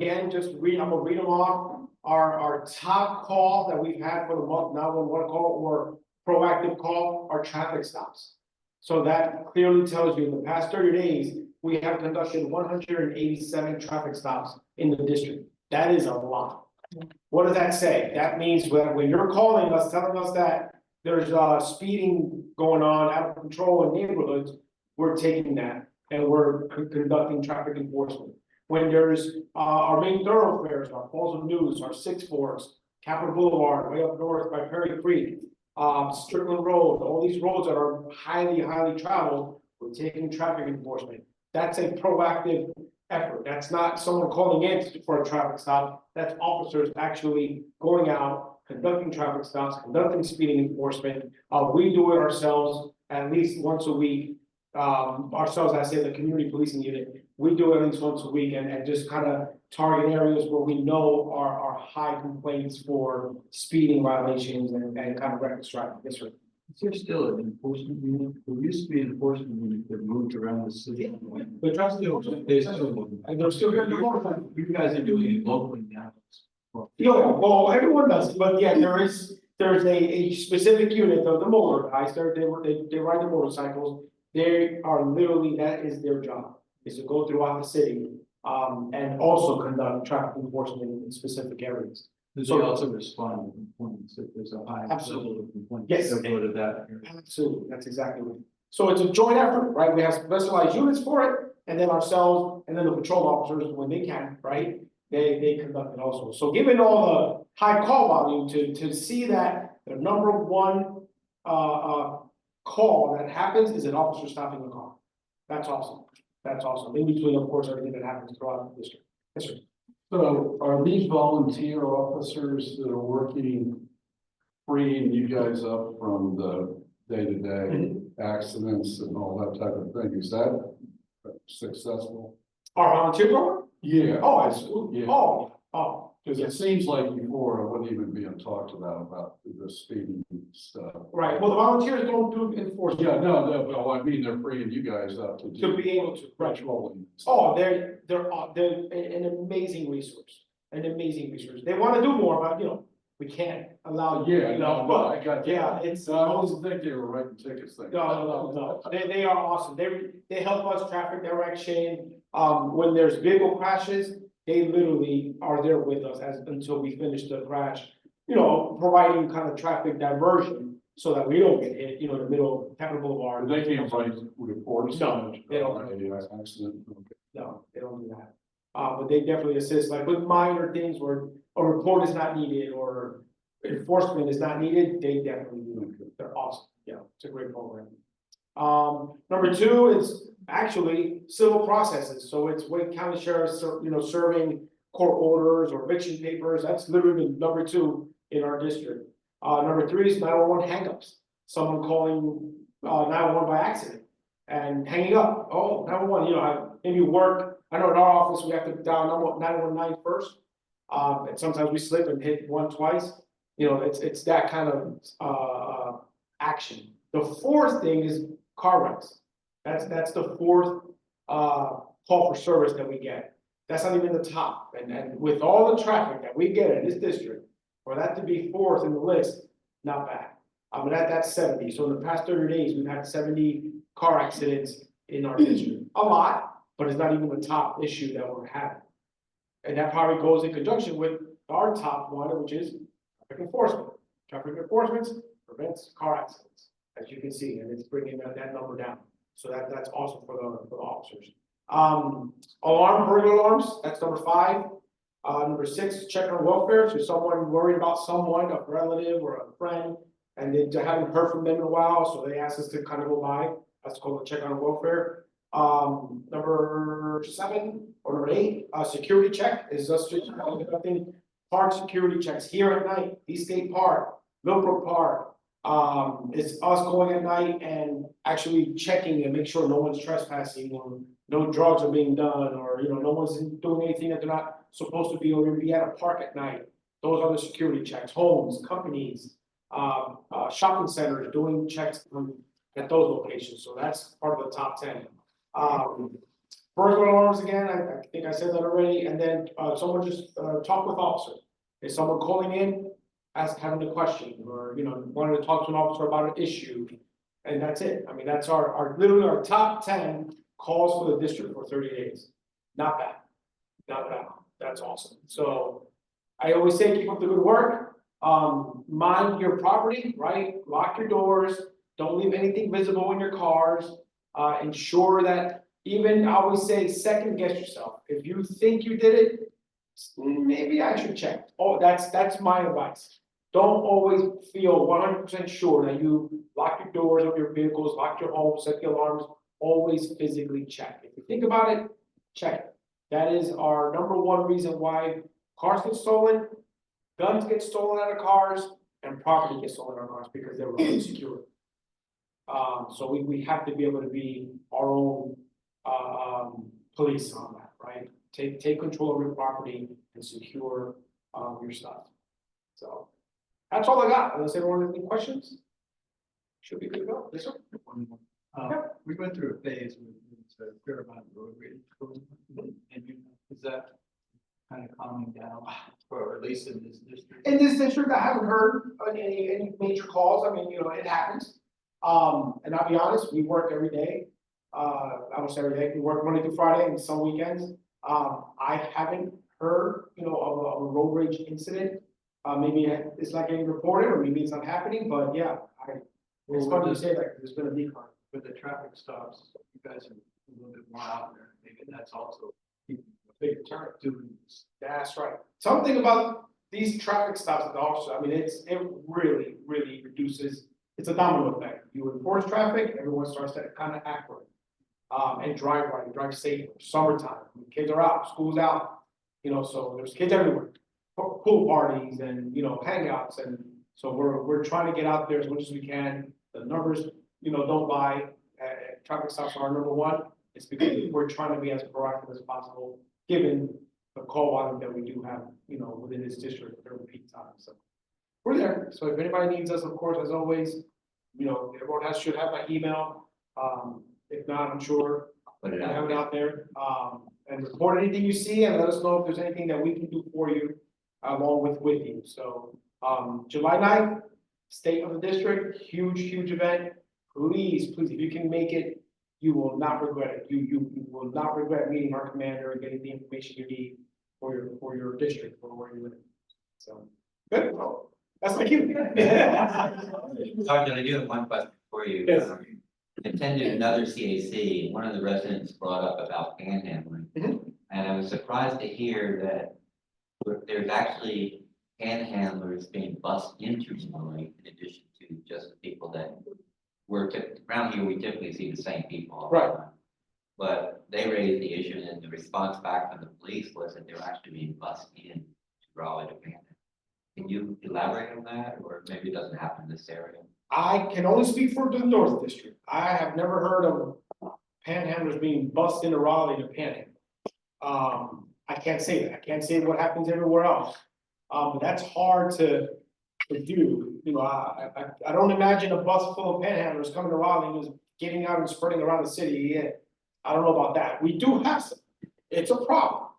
again, I'm gonna read them off. Our top call that we've had for the month, 911 call or proactive call, are traffic stops. So that clearly tells you in the past 30 days, we have conducted 187 traffic stops in the district. That is a lot. What does that say? That means when you're calling us, telling us that there's speeding going on out of control in neighborhoods, we're taking that and we're conducting traffic enforcement. When there's our main thoroughfares, our Falls of News, our Six Forks, Capitol Boulevard, way up north by Perry Creek, Strickland Road, all these roads that are highly traveled, we're taking traffic enforcement. That's a proactive effort. That's not someone calling in for a traffic stop. That's officers actually going out, conducting traffic stops, conducting speeding enforcement. We do it ourselves at least once a week. Ourselves, I say the community policing unit, we do it at least once a week and just kind of target areas where we know are high complaints for speeding violations and kind of reckless driving. Yes, sir. Is there still an enforcement unit? There used to be an enforcement unit that moved around the city. But trust me, and they're still here. You guys are doing it locally now. Yeah, well, everyone does, but yeah, there's a specific unit of the motor guys. They ride the motorcycles. They are literally, that is their job, is to go throughout the city and also conduct traffic enforcement in specific areas. Does they also respond to complaints if there's a high level of complaints? Yes. They'll go to that area. Absolutely, that's exactly right. So it's a joint effort, right? We have specialized units for it, and then ourselves, and then the patrol officers, when they can, right? They conduct it also. So given all the high call volume, to see that the number one call that happens is an officer stopping a car. That's awesome. That's awesome. In between, of course, everything that happens throughout the district. Yes, sir. So are these volunteer officers that are working, freeing you guys up from the day-to-day accidents and all that type of thing? Is that successful? Our volunteer program? Yeah. Oh, absolutely. Yeah. Oh. Because it seems like before it wouldn't even be talked about the speeding stuff. Right. Well, the volunteers don't do enforcement. Yeah, no, I mean, they're freeing you guys up to be able to patrolling. Oh, they're an amazing resource. An amazing resource. They want to do more, but we can't allow you. Yeah, no, I got that. Yeah, it's. No, I wasn't thinking they were writing tickets. No. They are awesome. They help us traffic direction. When there's vehicle crashes, they literally are there with us until we finish the crash. Providing kind of traffic diversion so that we don't get hit. In the middle of Capitol Boulevard. They can't write reports. No, they don't. Accident. No, they don't do that. But they definitely assist, like with minor things where a report is not needed or enforcement is not needed, they definitely do. They're awesome. Yeah, it's a great program. Number two is actually civil processes. So it's Wake County Sheriff's, serving court orders or eviction papers. That's literally number two in our district. Number three is 911 hangups. Someone calling 911 by accident and hanging up. Oh, 911, maybe work. I know in our office, we have to dial 919 first. And sometimes we slip and hit one twice. It's that kind of action. The fourth thing is car wrecks. That's the fourth call for service that we get. That's not even the top. And with all the traffic that we get in this district, for that to be fourth in the list, not bad. But that's 70. So in the past 30 days, we've had 70 car accidents in our district. A lot, but it's not even the top issue that we're having. And that probably goes in conjunction with our top one, which is traffic enforcement. Traffic enforcement prevents car accidents, as you can see, and it's bringing that number down. So that's awesome for the officers. Burglar alarms, that's number 5. Number 6, check on welfare. So someone worried about someone, a relative or a friend, and they haven't heard from them in a while, so they asked us to kind of go by. That's called a check on welfare. Number 7 or number 8, security check is us just conducting park security checks here at night. East State Park, Millbrook Park. It's us going at night and actually checking and make sure no one's trespassing or no drugs are being done or no one's doing anything that they're not supposed to be or be at a park at night. Those are the security checks. Homes, companies, shopping centers doing checks at those locations. So that's part of the top 10. Burglar alarms again, I think I said that already, and then, someone just, talk with officer. Is someone calling in, having a question, or, wanting to talk to an officer about an issue? And that's it. I mean, that's literally our top 10 calls for the district for 30 days. Not bad. Not bad. That's awesome. So I always say, keep up the good work. Mind your property, right? Lock your doors. Don't leave anything visible in your cars. Ensure that I always say, second guess yourself. If you think you did it, maybe I should check. Oh, that's my advice. Don't always feel 100% sure that you lock your doors of your vehicles, lock your home, set the alarms. Always physically check. If you think about it, check it. That is our number one reason why cars get stolen, guns get stolen out of cars, and property gets stolen out of cars because they're insecure. So we have to be able to be our own police on that, right? Take control of your property and secure your stuff. So that's all I got. Unless anyone has any questions, should be good to go. Yes, sir. We went through a phase with a fair amount of road rage, and is that kind of calming down, or at least in this district? In this district, I haven't heard any major calls. I mean, it happens. And I'll be honest, we work every day. Almost every day. We work Monday through Friday and some weekends. I haven't heard, of a road rage incident. Maybe it's not getting reported, or maybe it's not happening, but yeah, it's funny to say that there's been a decline. With the traffic stops, you guys are a little bit more out there, maybe that's also A big deterrent. That's right. Something about these traffic stops at the officer, I mean, it really, really reduces, it's a domino effect. You enforce traffic, everyone starts to kind of act right. And drive right, drive safe. Summertime, kids are out, school's out, so there's kids everywhere. Pool parties and, hangouts, and so we're trying to get out there as much as we can. The numbers, don't lie. Traffic stops are our number one. It's because we're trying to be as proactive as possible, given the call volume that we do have, within this district during peak time. So we're there. So if anybody needs us, of course, as always, everyone should have my email. If not, I'm sure I have it out there. And report anything you see, and let us know if there's anything that we can do for you, along with you. So July 9th, State of the District, huge event. Please, if you can make it, you will not regret it. You will not regret meeting our commander and getting the information you need for your district, or where you live. So good. Well, that's my cue. Sergeant, I do have one question for you. Yes. Attended another CAC. One of the residents brought up about panhandling, and I was surprised to hear that there's actually panhandlers being bussed into Raleigh, in addition to just the people that work around here. We typically see the same people all the time. But they raised the issue, and the response back from the police was that they were actually being bussed in to Raleigh to panhandle. Can you elaborate on that, or maybe it doesn't happen in this area? I can only speak for the North District. I have never heard of panhandlers being bussed into Raleigh to panhandle. I can't say that. I can't say what happens everywhere else. But that's hard to do. I don't imagine a bus full of panhandlers coming to Raleigh and just getting out and spreading around the city. Yeah, I don't know about that. We do have some. It's a problem.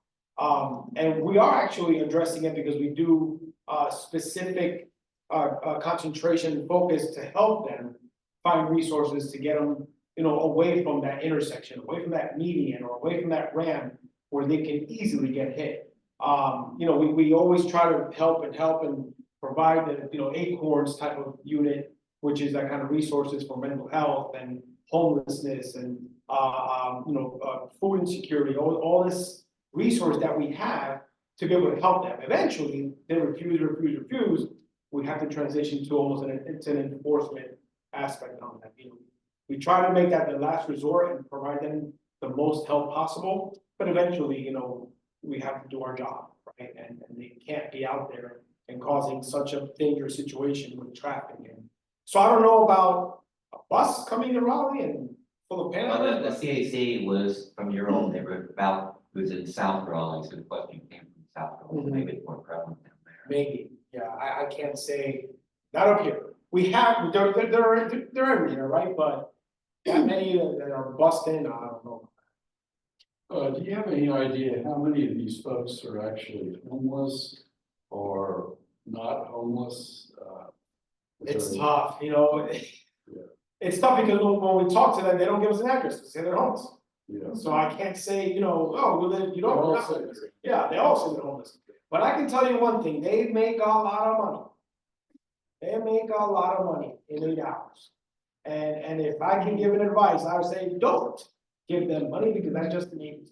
And we are actually addressing it because we do specific concentration and focus to help them find resources to get them, away from that intersection, away from that median, or away from that ramp where they can easily get hit. We always try to help and provide the, Acorns type of unit, which is that kind of resources for mental health and homelessness and, food insecurity, all this resource that we have to be able to help them. Eventually, they refuse. We have to transition to almost an enforcement aspect on that. We try to make that the last resort and provide them the most help possible, but eventually, we have to do our job, right? And they can't be out there and causing such a dangerous situation with traffic. And so I don't know about a bus coming to Raleigh and full of panhandlers. Well, the CAC was from your own neighborhood, it was in South Raleigh, so the question came from South Raleigh. Maybe it's more prevalent down there. Maybe, yeah, I can't say, not up here. We have, they're everywhere, right? But that many that are busting, I don't know. Do you have any idea how many of these folks are actually homeless or not homeless? It's tough, you know, it's tough because when we talk to them, they don't give us an address, they say they're homeless. Yeah. So I can't say, you know, oh, well, then you don't, They're all you're not saying homeless. Yeah, they all say they're homeless. But I can tell you one thing, they make a lot of money. They make a lot of money in 8 hours. And if I can give an advice, I would say, don't give them money because that's just the need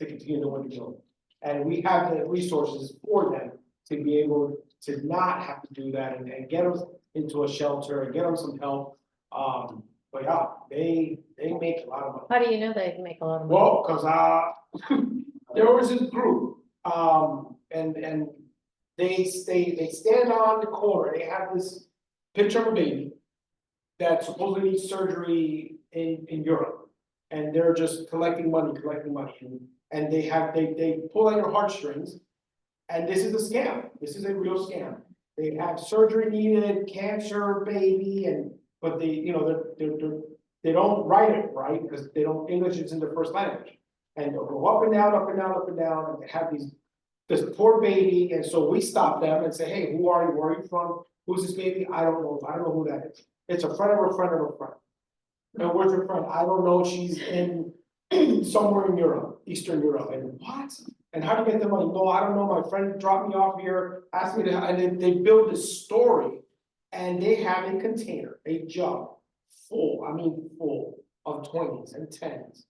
to continue to what you're doing. And we have the resources for them to be able to not have to do that and get them into a shelter and get them some help. But yeah, they make a lot of money. How do you know they make a lot of money? Well, cause there was this group, and they stand on the corner, they have this picture of a baby that supposedly needs surgery in Europe. And they're just collecting money, and they pull on your heartstrings. And this is a scam, this is a real scam. They have surgery needed, cancer, baby, but they, you know, they don't write it right because they don't, English isn't their first language. And they'll go up and down, up and down, up and down, and they have this poor baby, and so we stop them and say, hey, who are you, where are you from, who's this baby, I don't know who that is. It's a friend of a friend of a friend. And where's your friend? I don't know, she's in somewhere in Europe, Eastern Europe, and what? And how do you get the money? No, I don't know, my friend dropped me off here, asked me to, and then they build this story, and they have a container, a jug, full of 20s and 10s,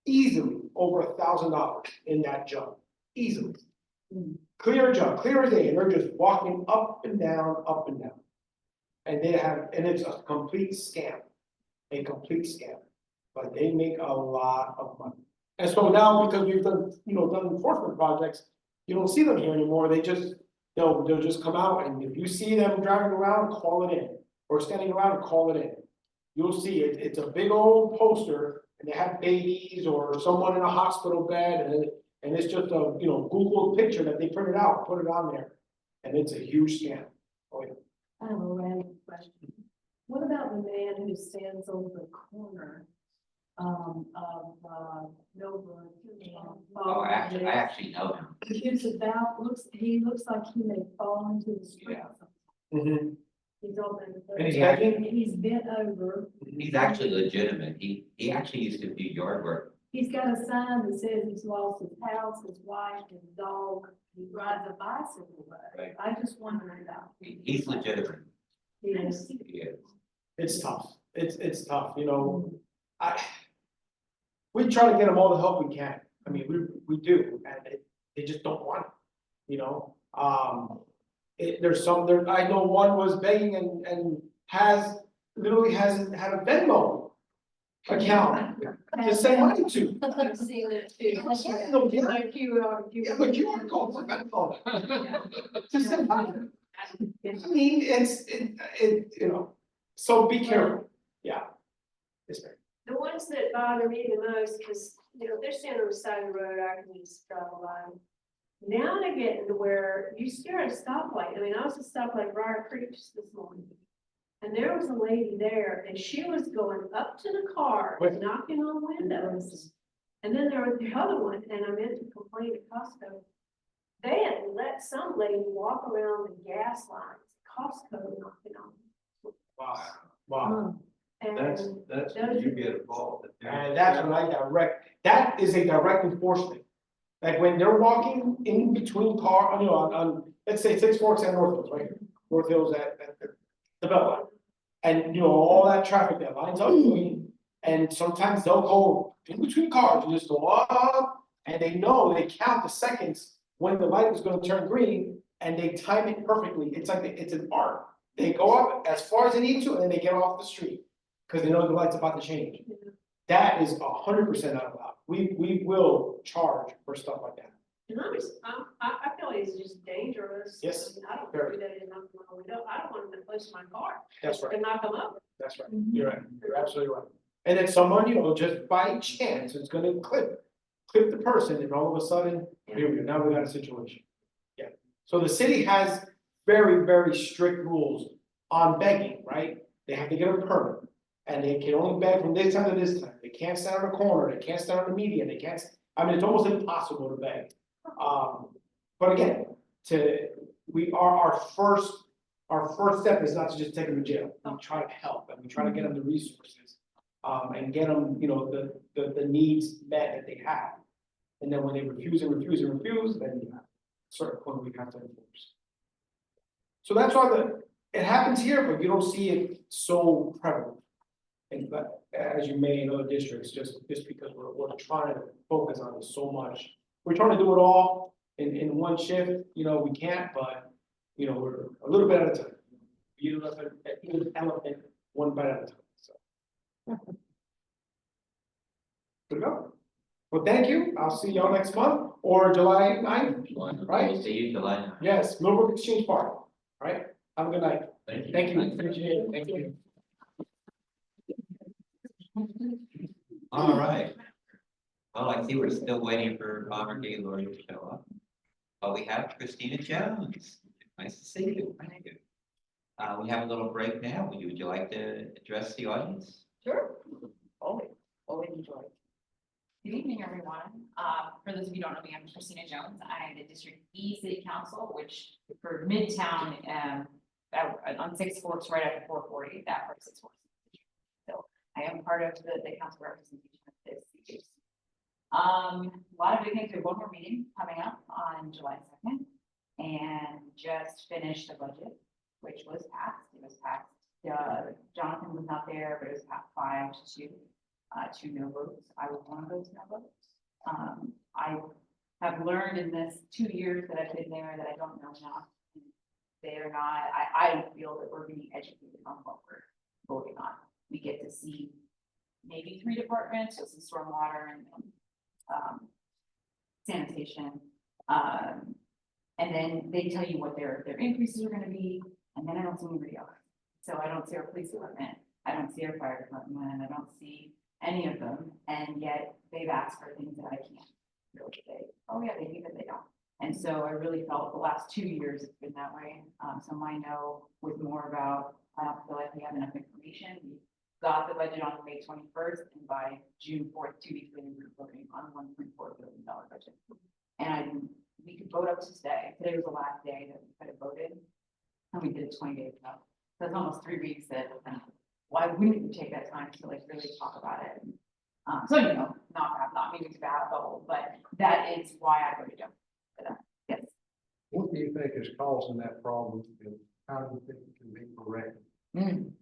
easily over $1,000 in that jug, easily. Clear jug, clear as day, and they're just walking up and down, up and down. And it's a complete scam, but they make a lot of money. And so now, because we've done enforcement projects, you don't see them here anymore, they'll just come out, and if you see them driving around, call it in, or standing around, call it in. You'll see it, it's a big old poster, and they have babies or someone in a hospital bed, and it's just a, Google picture that they printed out, put it on there, and it's a huge scam. Oh, yeah. I have a random question. What about the man who stands over the corner of Nova? Oh, I actually know him. He looks like he may fall into the street. Mm-hmm. He's on the. And he's begging? He's bent over. He's actually legitimate. He actually used to do yard work. He's got a sign that says he's lost his house, his wife, his dog. He rides a bicycle. Right. I just wondered about. He's legitimate. Yes. He is. It's tough, it's tough, we try to get them all the help we can, I mean, we do, and they just don't want it, I know one was begging and literally hasn't had a Venmo account to send money to. I've seen it too. Yeah, but you want to call for Venmo. To send money. I mean, so be careful, yeah. Yes, ma'am. The ones that bother me the most, because, they're standing on the side of the road, I can just drive a line. Now they're getting to where you stare at a stoplight. I mean, I was at a stoplight Briar Creek just this morning. And there was a lady there, and she was going up to the car, Wait. knocking on windows. And then there was the other one, and I meant to complain to Costco. They had let some lady walk around the gas lines, Costco knocking on. Wow. And That's when you get involved. And that's when that is a direct enforcement. Like when they're walking in between on let's say 6 Forks and North Hills, right? North Hills at the Beltline. And all that traffic that lines up, and sometimes they'll go in between cars and just go up, and they count the seconds when the light is gonna turn green, and they time it perfectly. It's like, it's an art. They go up as far as they need to, and then they get off the street, because they know the light's about to change. That is 100% not allowed. We will charge for stuff like that. And I feel like it's just dangerous. Yes, I mean, I don't very. do that in my window. I don't want them to push my car. That's right, And knock them over. that's right. You're right, you're absolutely right. And then someone, just by chance, is gonna clip the person, and all of a sudden, here we go, now we got a situation. Yeah, so the city has very, very strict rules on begging, right? They have to get a permit, and they can only beg from this time to this time. They can't stand on a corner, they can't stand on the median, they can't, I mean, it's almost impossible to beg. But again, our first step is not to just take them to jail. We try to help and we try to get them the resources. And get them, you know, the needs met that they have. And then when they refuse, then certain point we have to enforce. So that's why it happens here, but you don't see it so prevalent. And but as you may in other districts, just because we're trying to focus on it so much. We're trying to do it all in one shift, you know, we can't, but you know, we're a little bit at a time. You know, an elephant one bite at a time, so. Good to go. Well, thank you. I'll see y'all next month or July 9th, right? See you July 9th. Yes, Millbrook Exchange Park, all right? Have a good night. Thank you. Thank you. Appreciate it. Thank you. All right. Well, I see we're still waiting for Bonner Gaylord to show up. But we have Christina Jones. Nice to see you. Thank you. We have a little break now. Would you like to address the audience? Sure, always enjoy. Good evening, everyone. For those of you who don't know me, I'm Christina Jones. I am the District E City Council, which for Midtown, on 6 Forks, right after 440, that part of 6 Forks. So I am part of the council representation of this city. A lot of big things. We have one more meeting coming up on July 2nd, and just finished the budget, which was passed. It was passed. Jonathan was not there, but it was passed 5-2. 2 no votes. I was one of those no votes. I have learned in this 2 years that I've been there that I don't know enough. They are not, I don't feel that we're being educated on what we're voting on. We get to see maybe 3 departments, just some stormwater and sanitation. And then they tell you what their increases are gonna be, and then I don't see anybody else. So I don't see our police department, I don't see our fire department, I don't see any of them, and yet they've asked for things that I can't really say, oh yeah, they do, but they don't. And so I really felt the last 2 years it's been that way. So my no was more about, I don't feel like we have enough information. We got the budget on May 21st, and by June 4th, 2 weeks later, we were voting on a $1.4 billion budget. And we could vote up to today. Today was the last day that we could have voted, and we did it 20 days ago. So it's almost 3 weeks that, why wouldn't we take that time to like really talk about it? So, you know, not meaning to bad bubble, but that is why I voted no for that. Yes. What do you think is causing that problem, and how do you think it can be corrected?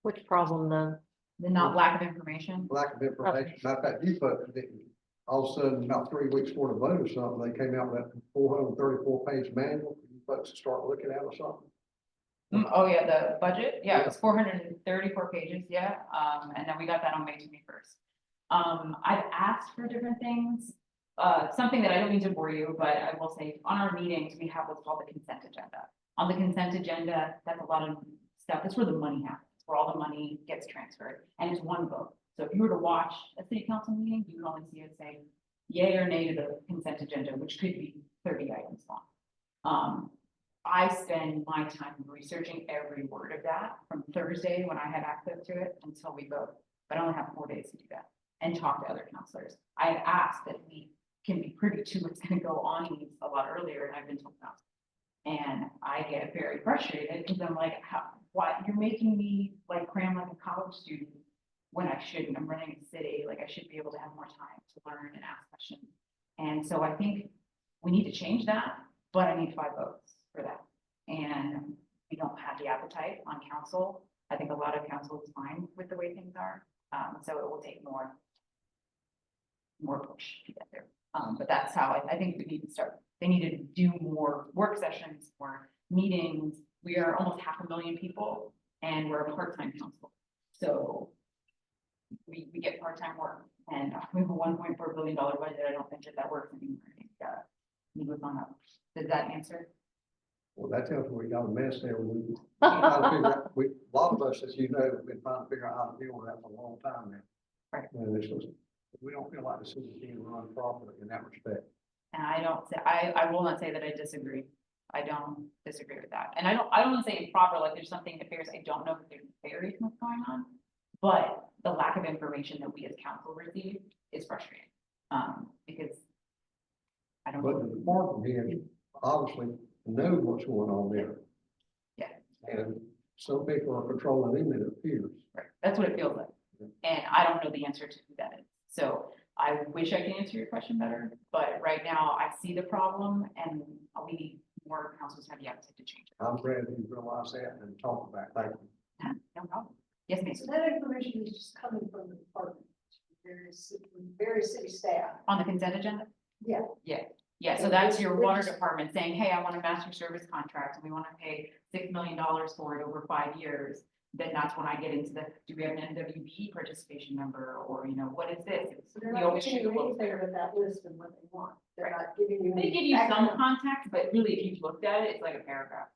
Which problem then? The not lack of information. Lack of information, matter of fact, you folks didn't, all of a sudden, about 3 weeks before the vote or something, they came out with that 434-page manual, for you folks to start looking at or something. Oh yeah, the budget, yeah, it was 434 pages, yeah, and then we got that on May 21st. I've asked for different things, something that I don't mean to bore you, but I will say, on our meetings, we have what's called the consent agenda. On the consent agenda, that's a lot of stuff, that's where the money happens, where all the money gets transferred, and it's one vote. So if you were to watch a city council meeting, you would only see it say yay or nay to the consent agenda, which could be 30 items long. I spend my time researching every word of that from Thursday when I had access to it until we vote. But I only have 4 days to do that and talk to other councilors. I have asked that we can be privy to what's going to go on these a lot earlier, and I've been told no. And I get very frustrated because I'm like, why you're making me like cram like a college student when I shouldn't. I'm running a city, like I should be able to have more time to learn and ask questions. And so I think we need to change that, but I need 5 votes for that. And we don't have the appetite on council. I think a lot of council is fine with the way things are. So it will take more push to get there. But that's how I think we need to start. They need to do more work sessions, more meetings. We are almost 500,000 people and we're a part-time council. So we get part-time work, and we have a $1.4 billion budget. I don't think that works anymore. I think we would on up. Does that answer? Well, that tells me we got a mess there. We trying to figure out, a lot of us, as you know, have been trying to figure out how to deal with that for a long time now. Right. And it's just, we don't feel like the city's being run properly in that respect. And I will not say that I disagree. I don't disagree with that. And I don't want to say improper, like there's something nefarious. I don't know if there's nefarious what's going on, but the lack of information that we as council receive is frustrating. Because I don't. But the department head obviously know what's going on there. Yeah. And some people are controlling him, it appears. Right, that's what it feels like. And I don't know the answer to who that is. So I wish I could answer your question better, but right now I see the problem and we need more councils have the appetite to change it. I'm glad you realize that and talk about it. Thank you. No problem. Yes, ma'am. So that information is just coming from the department, various city staff. On the consent agenda? Yeah. Yeah, so that's your water department saying, hey, I want a master service contract and we want to pay $6 million for it over 5 years. Then that's when I get into the, do we have an NWB participation number or, what is this? So they're We not always giving shoot you a little anything there. with that list and what they want. They're not giving you. They give you some context, but really if you've looked at it, it's like a paragraph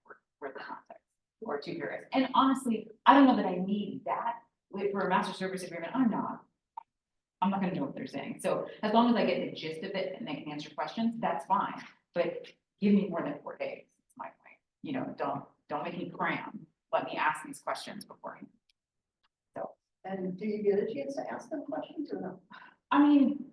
worth of context or 2 paragraphs. And honestly, I don't know that I need that for a master service agreement. I'm not gonna know what they're saying. So as long as I get the gist of it and they can answer questions, that's fine. But give me more than 4 days, is my point. Don't make me cram. Let me ask these questions beforehand. And do you get a chance to ask them questions or no? I mean,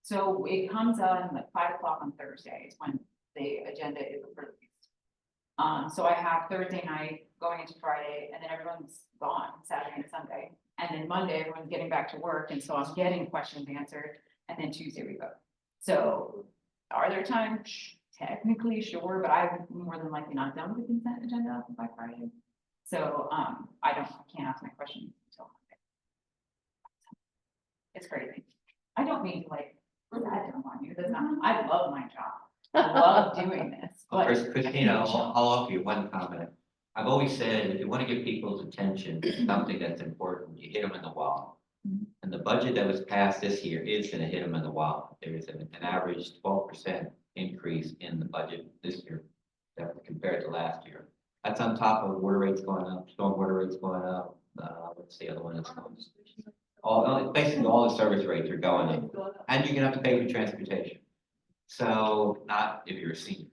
so it comes on like 5 o'clock on Thursday is when the agenda is released. So I have Thursday night going into Friday and then everyone's gone Saturday and Sunday. And then Monday, everyone's getting back to work. And so I'm getting questions answered. And then Tuesday we vote. So are there times? Technically, sure, but I'm more than likely not done with the consent agenda by Friday. So I can't ask my questions until Monday. It's crazy. I don't mean like that on you. That's not, I love my job. I love doing this. Well, But Christina, I'll offer you one comment. I've always said, if you want to give people's attention to something that's important, you hit them in the wall. And the budget that was passed this year is going to hit them in the wall. There is an average 12% increase in the budget this year compared to last year. That's on top of water rates going up, storm water rates going up. What's the other one that's going up? Basically all the service rates are going up. And you're gonna have to pay for transportation. So not if you're a senior.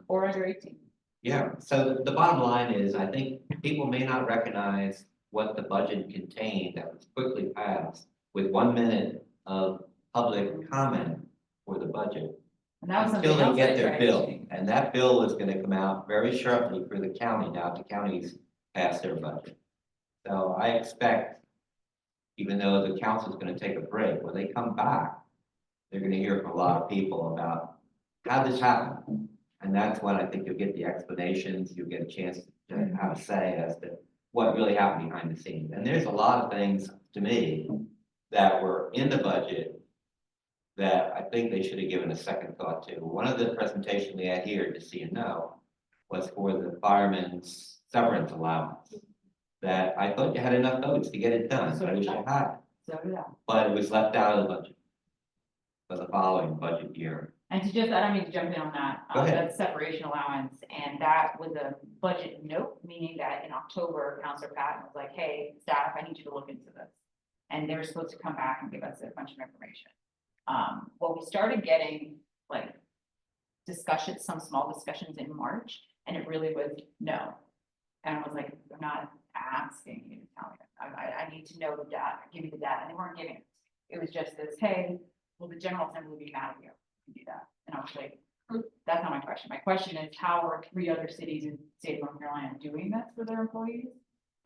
or under 18. Yeah, so the bottom line is, I think people may not recognize what the budget contained that was quickly passed with 1 minute of public comment for the budget. And that was Until something else they I get their tried to bill, change. and that bill is gonna come out very sharply for the county now, the counties pass their budget. So I expect, even though the council's gonna take a break, when they come back, they're gonna hear from a lot of people about how this happened. And that's when I think you'll get the explanations, you'll get a chance to have a say as to what really happened behind the scenes. And there's a lot of things, to me, that were in the budget that I think they should have given a second thought to. One of the presentations we had here, just so you know, was for the firemen's severance allowance. That I thought you had enough votes to get it done, so I wish you had, So did I. but it was left out of the budget for the following budget year. And to just, I don't mean to jump in on that, Go ahead. that's separation allowance, and that was a budget note, meaning that in October, Councilor Patton was like, hey, staff, I need you to look into this. And they were supposed to come back and give us a bunch of information. Well, we started getting like discussions, some small discussions in March, and it really was no. And I was like, I'm not asking you to tell me that. I need to know the data, give me the data, and they weren't giving it. It was just this, hey, will the General Assembly will be mad at you if you do that? And I was like, that's not my question. My question is, how are 3 other cities in the state of North Carolina doing this for their employees?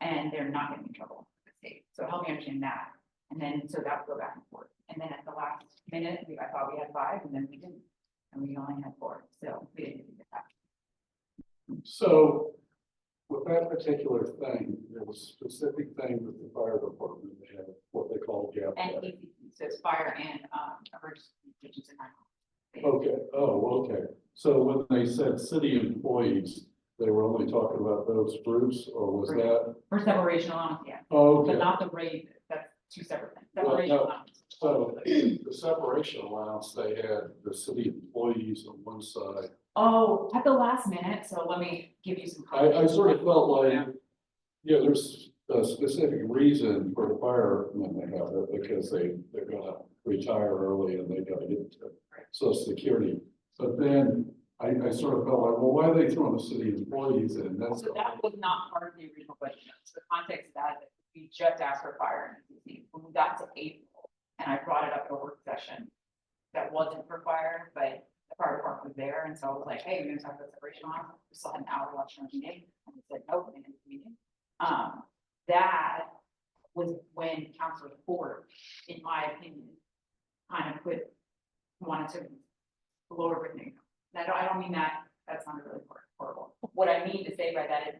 And they're not getting in trouble with the state. So help me understand that. And then, so that would go back and forth. And then at the last minute, I thought we had 5, and then we didn't. And we only had 4, so we didn't get that. So with that particular thing, there was specific things with the fire department, they have what they call gap. And ECC, so it's fire and, emergency kitchens and 911. Okay, oh, okay. So when they said city employees, they were only talking about those groups, or was that? For separation allowance, yeah, Oh, but okay. not the rate, that's 2 separate things. Well, Separation no. allowance. So the separation allowance, they had the city employees on one side. Oh, at the last minute, so let me give you some. I sort of felt like, Yeah. yeah, there's a specific reason for the firemen they have it, because they're gonna retire early and they gotta get to Social Security. But then I sort of felt like, well, why are they throwing the city employees in? That's So that was not part of the original budget. So the context of that, we just asked for fire and ECC. When we got to April, and I brought it up at a work session that wasn't for fire, but the fire department was there, and so I was like, hey, we're gonna talk about separation law. We still had an hour left in our meeting, and they said, nope, we didn't meeting. That was when Councilor Ford, in my opinion, kind of wanted to lower everything. I don't mean that, that sounded really horrible. What I mean to say by that is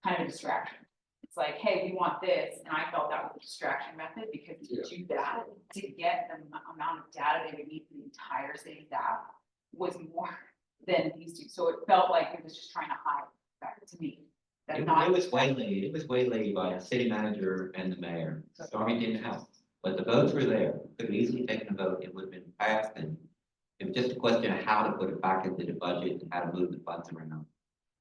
kind of a distraction. It's like, hey, we want this, and I felt that was a distraction method, because to do that, to get the amount of data they would need for the entire city staff was more than these two. So it felt like it was just trying to hide that to me. That It not- was waylaid, it was waylaid by the city manager and the mayor. Stormy didn't help, but the votes were there. Could have easily taken a vote, it would have been passed, and it was just a question of how to put it back into the budget and how to move the funds around.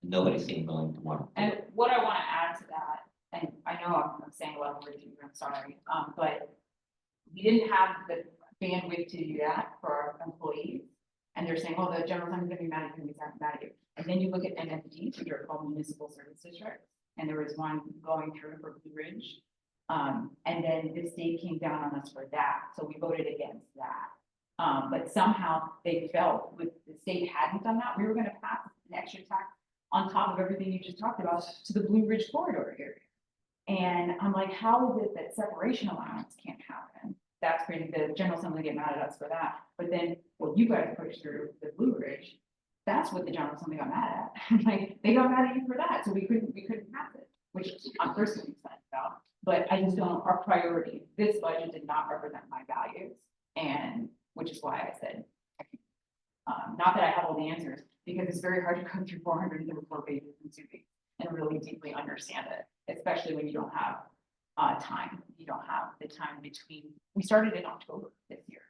Nobody seemed willing to want to do And it. what I want to add to that, and I know I'm saying a lot of words, I'm sorry, but we didn't have the bandwidth to do that for our employees. And they're saying, well, the general fund is gonna be mad at you, mad at you. And then you look at MFDs, which are called municipal service districts, and there was one going through for Blue Ridge. And then the state came down on us for that, so we voted against that. But somehow they felt with the state hadn't done that, we were gonna pass an extra tax on top of everything you just talked about to the Blue Ridge corridor area. And I'm like, how is it that separation allowance can't happen? That's crazy. The General Assembly get mad at us for that. But then what you guys pushed through the Blue Ridge, that's what the General Assembly got mad at. Like, they got mad at you for that, so we couldn't pass it, which I'm personally excited about. But I just don't, our priority, this budget did not represent my values, and which is why I said, not that I have all the answers, because it's very hard to go through 434 pages in 2 weeks and really deeply understand it, especially when you don't have time. You don't have the time between, we started in October this year.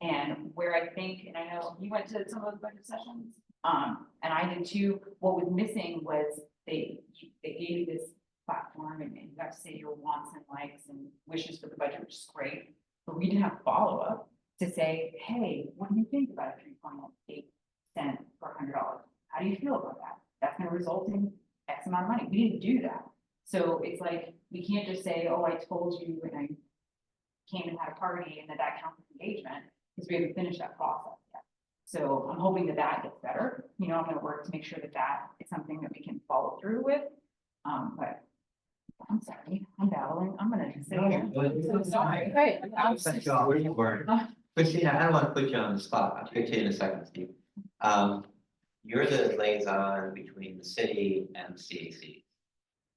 And where I think, and I know you went to some of those budget sessions, and I did too, what was missing was they gave you this platform and you got to say your wants and likes and wishes for the budget, which is great. But we didn't have follow-up to say, hey, what do you think about a 3.8 cent per $100? How do you feel about that? That's gonna result in X amount of money. We didn't do that. So it's like, we can't just say, oh, I told you and I came and had a party and that counts as engagement, because we haven't finished that process yet. So I'm hoping that that gets better. You know, I'm gonna work to make sure that that is something that we can follow through with. But I'm sorry, I'm battling. I'm gonna say it. I'm so sorry. Right. Thank God, where you were. Christina, I don't want to put you on the spot. I'll get to you in a second, Steve. You're the liaison between the city and the CAC.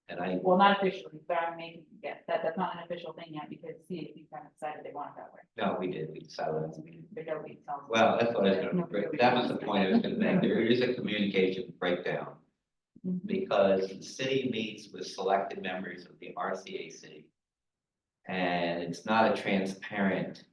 And I, Well, not officially, but I'm making, yeah, that's not an official thing yet, because CAC kind of decided they want it that way. no, we did, we decided. But nobody tells. Well, that's what I was gonna, that was the point I was gonna make. There is a communication breakdown. Because the city meets with selected members of the RCAC. And it's not a transparent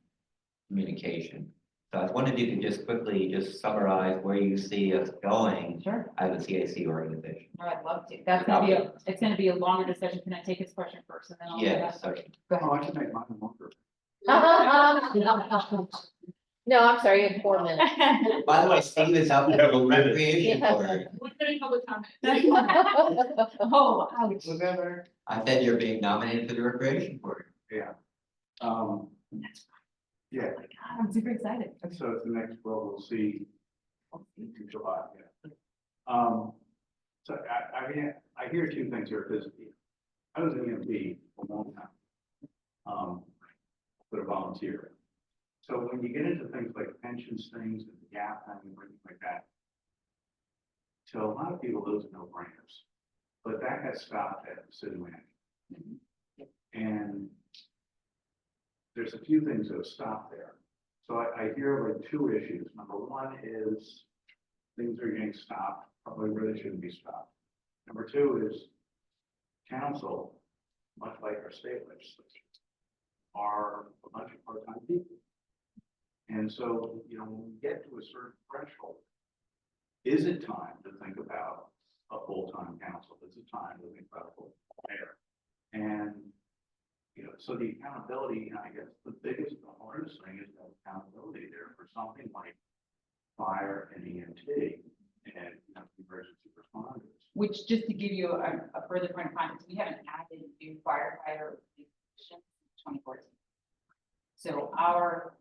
communication. So I was wondering if you could just quickly just summarize where you see us going Sure, as a CAC organization. no, I'd love to. That's gonna be it's gonna be a longer discussion. Can I take his question first and then I'll? Yes, Go okay. ahead. Oh, I can make mine longer. No, I'm sorry, you had 4 minutes. By the way, Steve is out there with recreation for, Oh, ouch. Was that there? I said you're being nominated for the recreation board. Yeah. Yeah, Oh my God, I'm super excited. so it's the next, well, we'll see in July, yeah. So I mean, I hear 2 things here, because I was in EMP for a long time. But a volunteer. So when you get into things like pensions things and the gap and everything like that, to a lot of people, those are no brainers. But that got stopped at the city manager. And there's a few things that have stopped there. So I hear like 2 issues. Number 1 is things are getting stopped, probably where they shouldn't be stopped. Number 2 is council, much like our state legislature, are a bunch of part-time people. And so, you know, when we get to a certain threshold, is it time to think about a full-time council? Is it time to think about a full-time mayor? And, you know, so the accountability, I guess the biggest, the hardest thing is that accountability there for something like fire and EMT and, you know, emergency responders. Which, just to give you a further point of context, we haven't added new firefighter positions since 2014. So our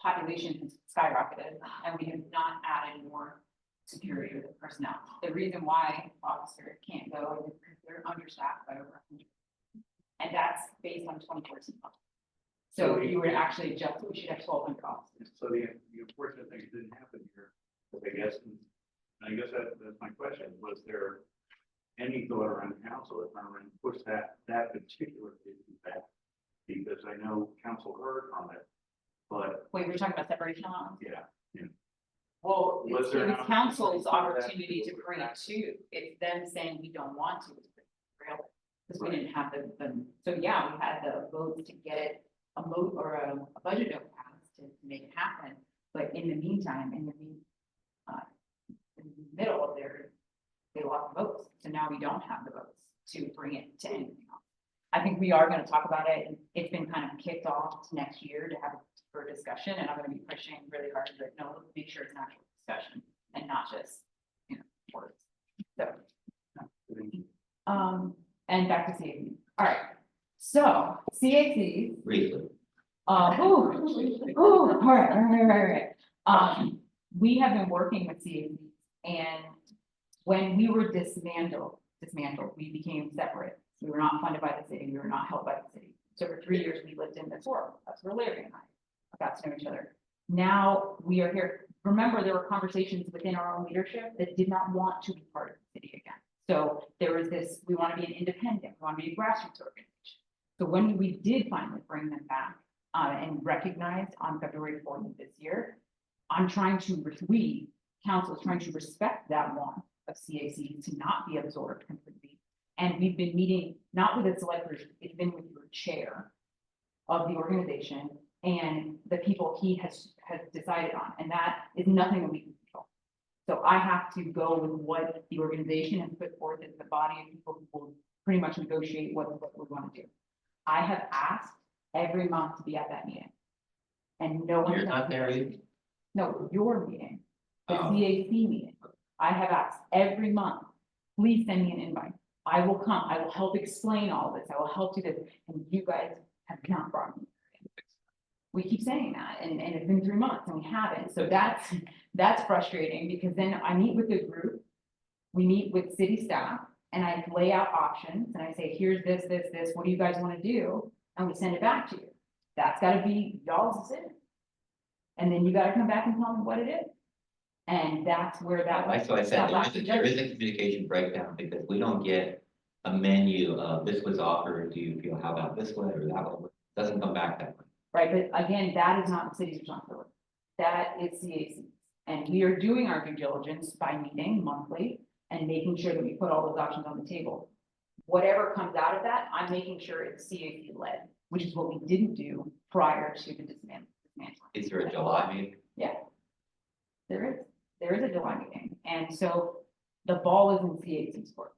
population has skyrocketed and we have not added more security personnel. The reason why officers can't go is because they're understaffed by over 100. And that's based on 2014. So you would actually just, we should have 1,200 officers. So the unfortunate thing that didn't happen here, I guess, and I guess that's my question, was there any thought around council if I'm going to push that particular issue back? Because I know council heard on it, but Wait, we're talking about separation laws? yeah. Well, Was it there was an council's opportunity opportunity for that to to bring it happen? to, it's them saying we don't want to, really. Because we Right. didn't have so yeah, we had the votes to get it, a vote or a budget note passed to make it happen. But in the meantime, in the middle of they lost votes, so now we don't have the votes to bring it to anything else. I think we are gonna talk about it, and it's been kind of kicked off to next year to have a deeper discussion, and I'm gonna be pushing really hard to, no, let's make sure it's an actual discussion and not just, words. So, and back to CAC. All right, so CACs, Briefly, all right. We have been working with CACs, and when we were dismantled, we became separate. We were not funded by the city, we were not held by the city. So for 3 years, we lived in this world. That's where Larry and I got to know each other. Now we are here. Remember, there were conversations within our own leadership that did not want to be part of the city again. So there was this, we want to be an independent, we want to be a grassroots organization. So when we did finally bring them back and recognized on February 4th of this year, we, council, is trying to respect that want of CAC to not be absorbed completely. And we've been meeting, not with its electors, it's been with your chair of the organization and the people he has decided on, and that is nothing that we can control. So I have to go with what the organization has put forth as the body of people who will pretty much negotiate what we want to do. I have asked every month to be at that meeting. And no one. you're not there either. No, your meeting, the Oh. CAC meeting. I have asked every month, please send me an invite. I will come, I will help explain all this, I will help do this, and you guys have not brought me. We keep saying that, and it's been 3 months and we haven't, so that's frustrating, because then I meet with the group. We meet with city staff, and I lay out options, and I say, here's this, what do you guys wanna do? And we send it back to you. That's gotta be y'all's decision. And then you gotta come back and tell me what it is. And that's where that. Like so I said, there is a communication breakdown because we don't get a menu of this was offered, do you feel, how about this way or that way? It doesn't come back that way. Right, but again, that is not the city's responsibility. That is CAC. And we are doing our due diligence by meeting monthly and making sure that we put all those options on the table. Whatever comes out of that, I'm making sure it's CAC led, which is what we didn't do prior to the dismantling. Is there a July meeting? Yeah. There is a July meeting, and so the ball is in CAC's court.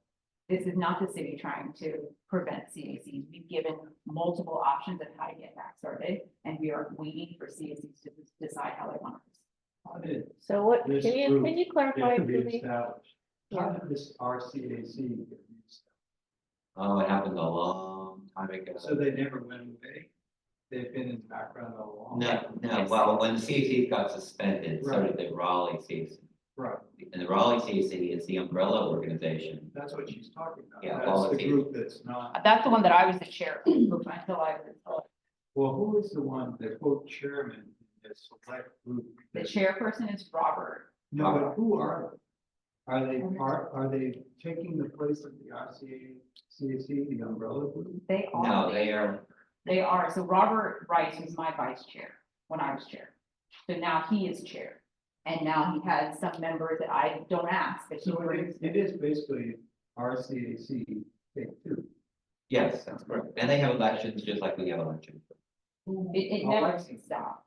This is not the city trying to prevent CACs. We've given multiple options of how to get back started, and we are waiting for CACs to decide how they want to. So what, This can group you clarify to for be me? established. How did this RCAC get established? Oh, it happened a long time ago. So they never went away? They've been in the background all along? No, well, when CAC got suspended, so Right. did the Raleigh CAC. Right, And the Raleigh CAC is the umbrella organization. that's what she's talking about. Yeah, That's all the the- group that's not, That's the one that I was the chair of until I was well, who is the one, the quote chairman in this select group? the chairperson is Robert. No, but who are they? Are they taking the place of the RCAC, the umbrella group? They are. No, they are, They are. So Robert Rice was my vice chair when I was chair. So now he is chair. And now he has some members that I don't ask, but he So brings. it is basically RCAC take two. yes, that's correct. And they have elections just like we have elections. It never stops.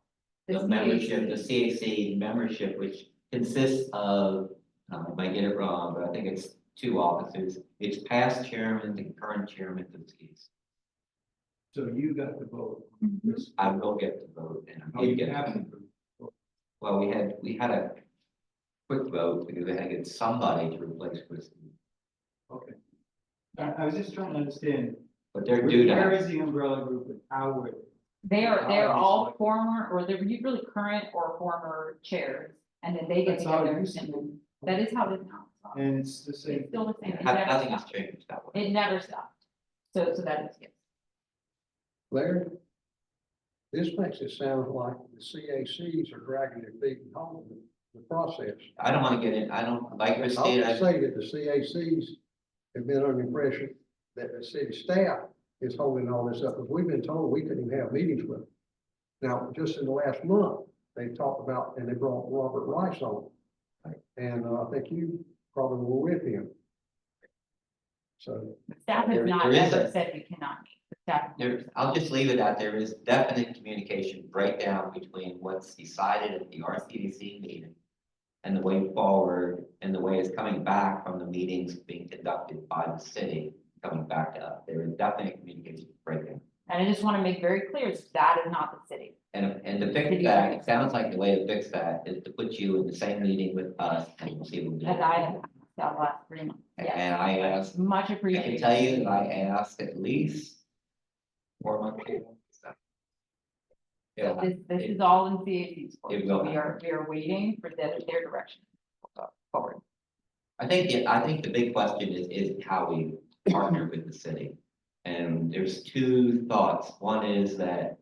The membership, the CAC membership, which consists of, I get it wrong, but I think it's 2 officers. It's past chairman and current chairman of the CAC. So you got the vote. Mhm. This- I will get the vote and I Oh, did you get have it. to. Well, we had a quick vote because we had to get somebody to replace Christie. Okay. I was just trying to understand, But they're due to where have is the umbrella group and how would They're all former, or they're really current or former chairs, and then they get That's how it together, used to and be. that is how it is now. And it's the same. It's still the same, it Nothing never has stopped, changed that way. it never stopped, so that is, yes. Larry, this makes it sound like the CACs are dragging their feet and holding the process. I don't wanna get in, I don't, like I would Christina, say that the CACs have been under the impression that the city staff is holding all this up, because we've been told we couldn't even have meetings with them. Now, just in the last month, they talked about, and they brought Robert Rice on. And I think you probably were with him. So, The staff has There- not there is ever a- said we cannot meet, the staff. there, I'll just leave it at there is definite communication breakdown between what's decided at the RCDC meeting and the way forward, and the way it's coming back from the meetings being conducted by the city, coming back to us. There is definite communication breakdown. And I just wanna make very clear, that is not the city. And to fix that, it sounds like the way to fix that is to put you in the same meeting with us and we'll see what we do. As I have that last 3 months, yes, And I asked, much I can appreciated. tell you that I asked at least 4 months ago. So, So yeah, this is all in CAC's court, It so will we are waiting for their direction forward. I think the big question is how we partner with the city. And there's two thoughts. One is that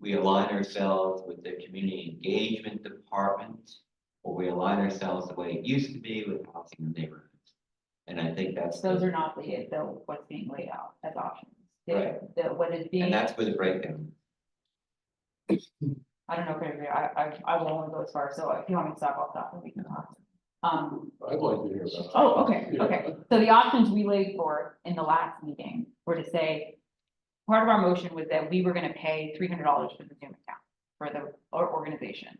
we align ourselves with the community engagement department, or we align ourselves the way it used to be with housing and neighborhoods. And I think that's, Those are not what's being laid out as options. Right. What is being, and I that's where the breakdown. don't know if I will only go as far, so if you want me to stop, I'll stop and we can talk. I'd like to hear that. Oh, okay, Yeah. okay. So the options we laid for in the last meeting were to say, part of our motion was that we were gonna pay $300 for the Zoom account for our organization.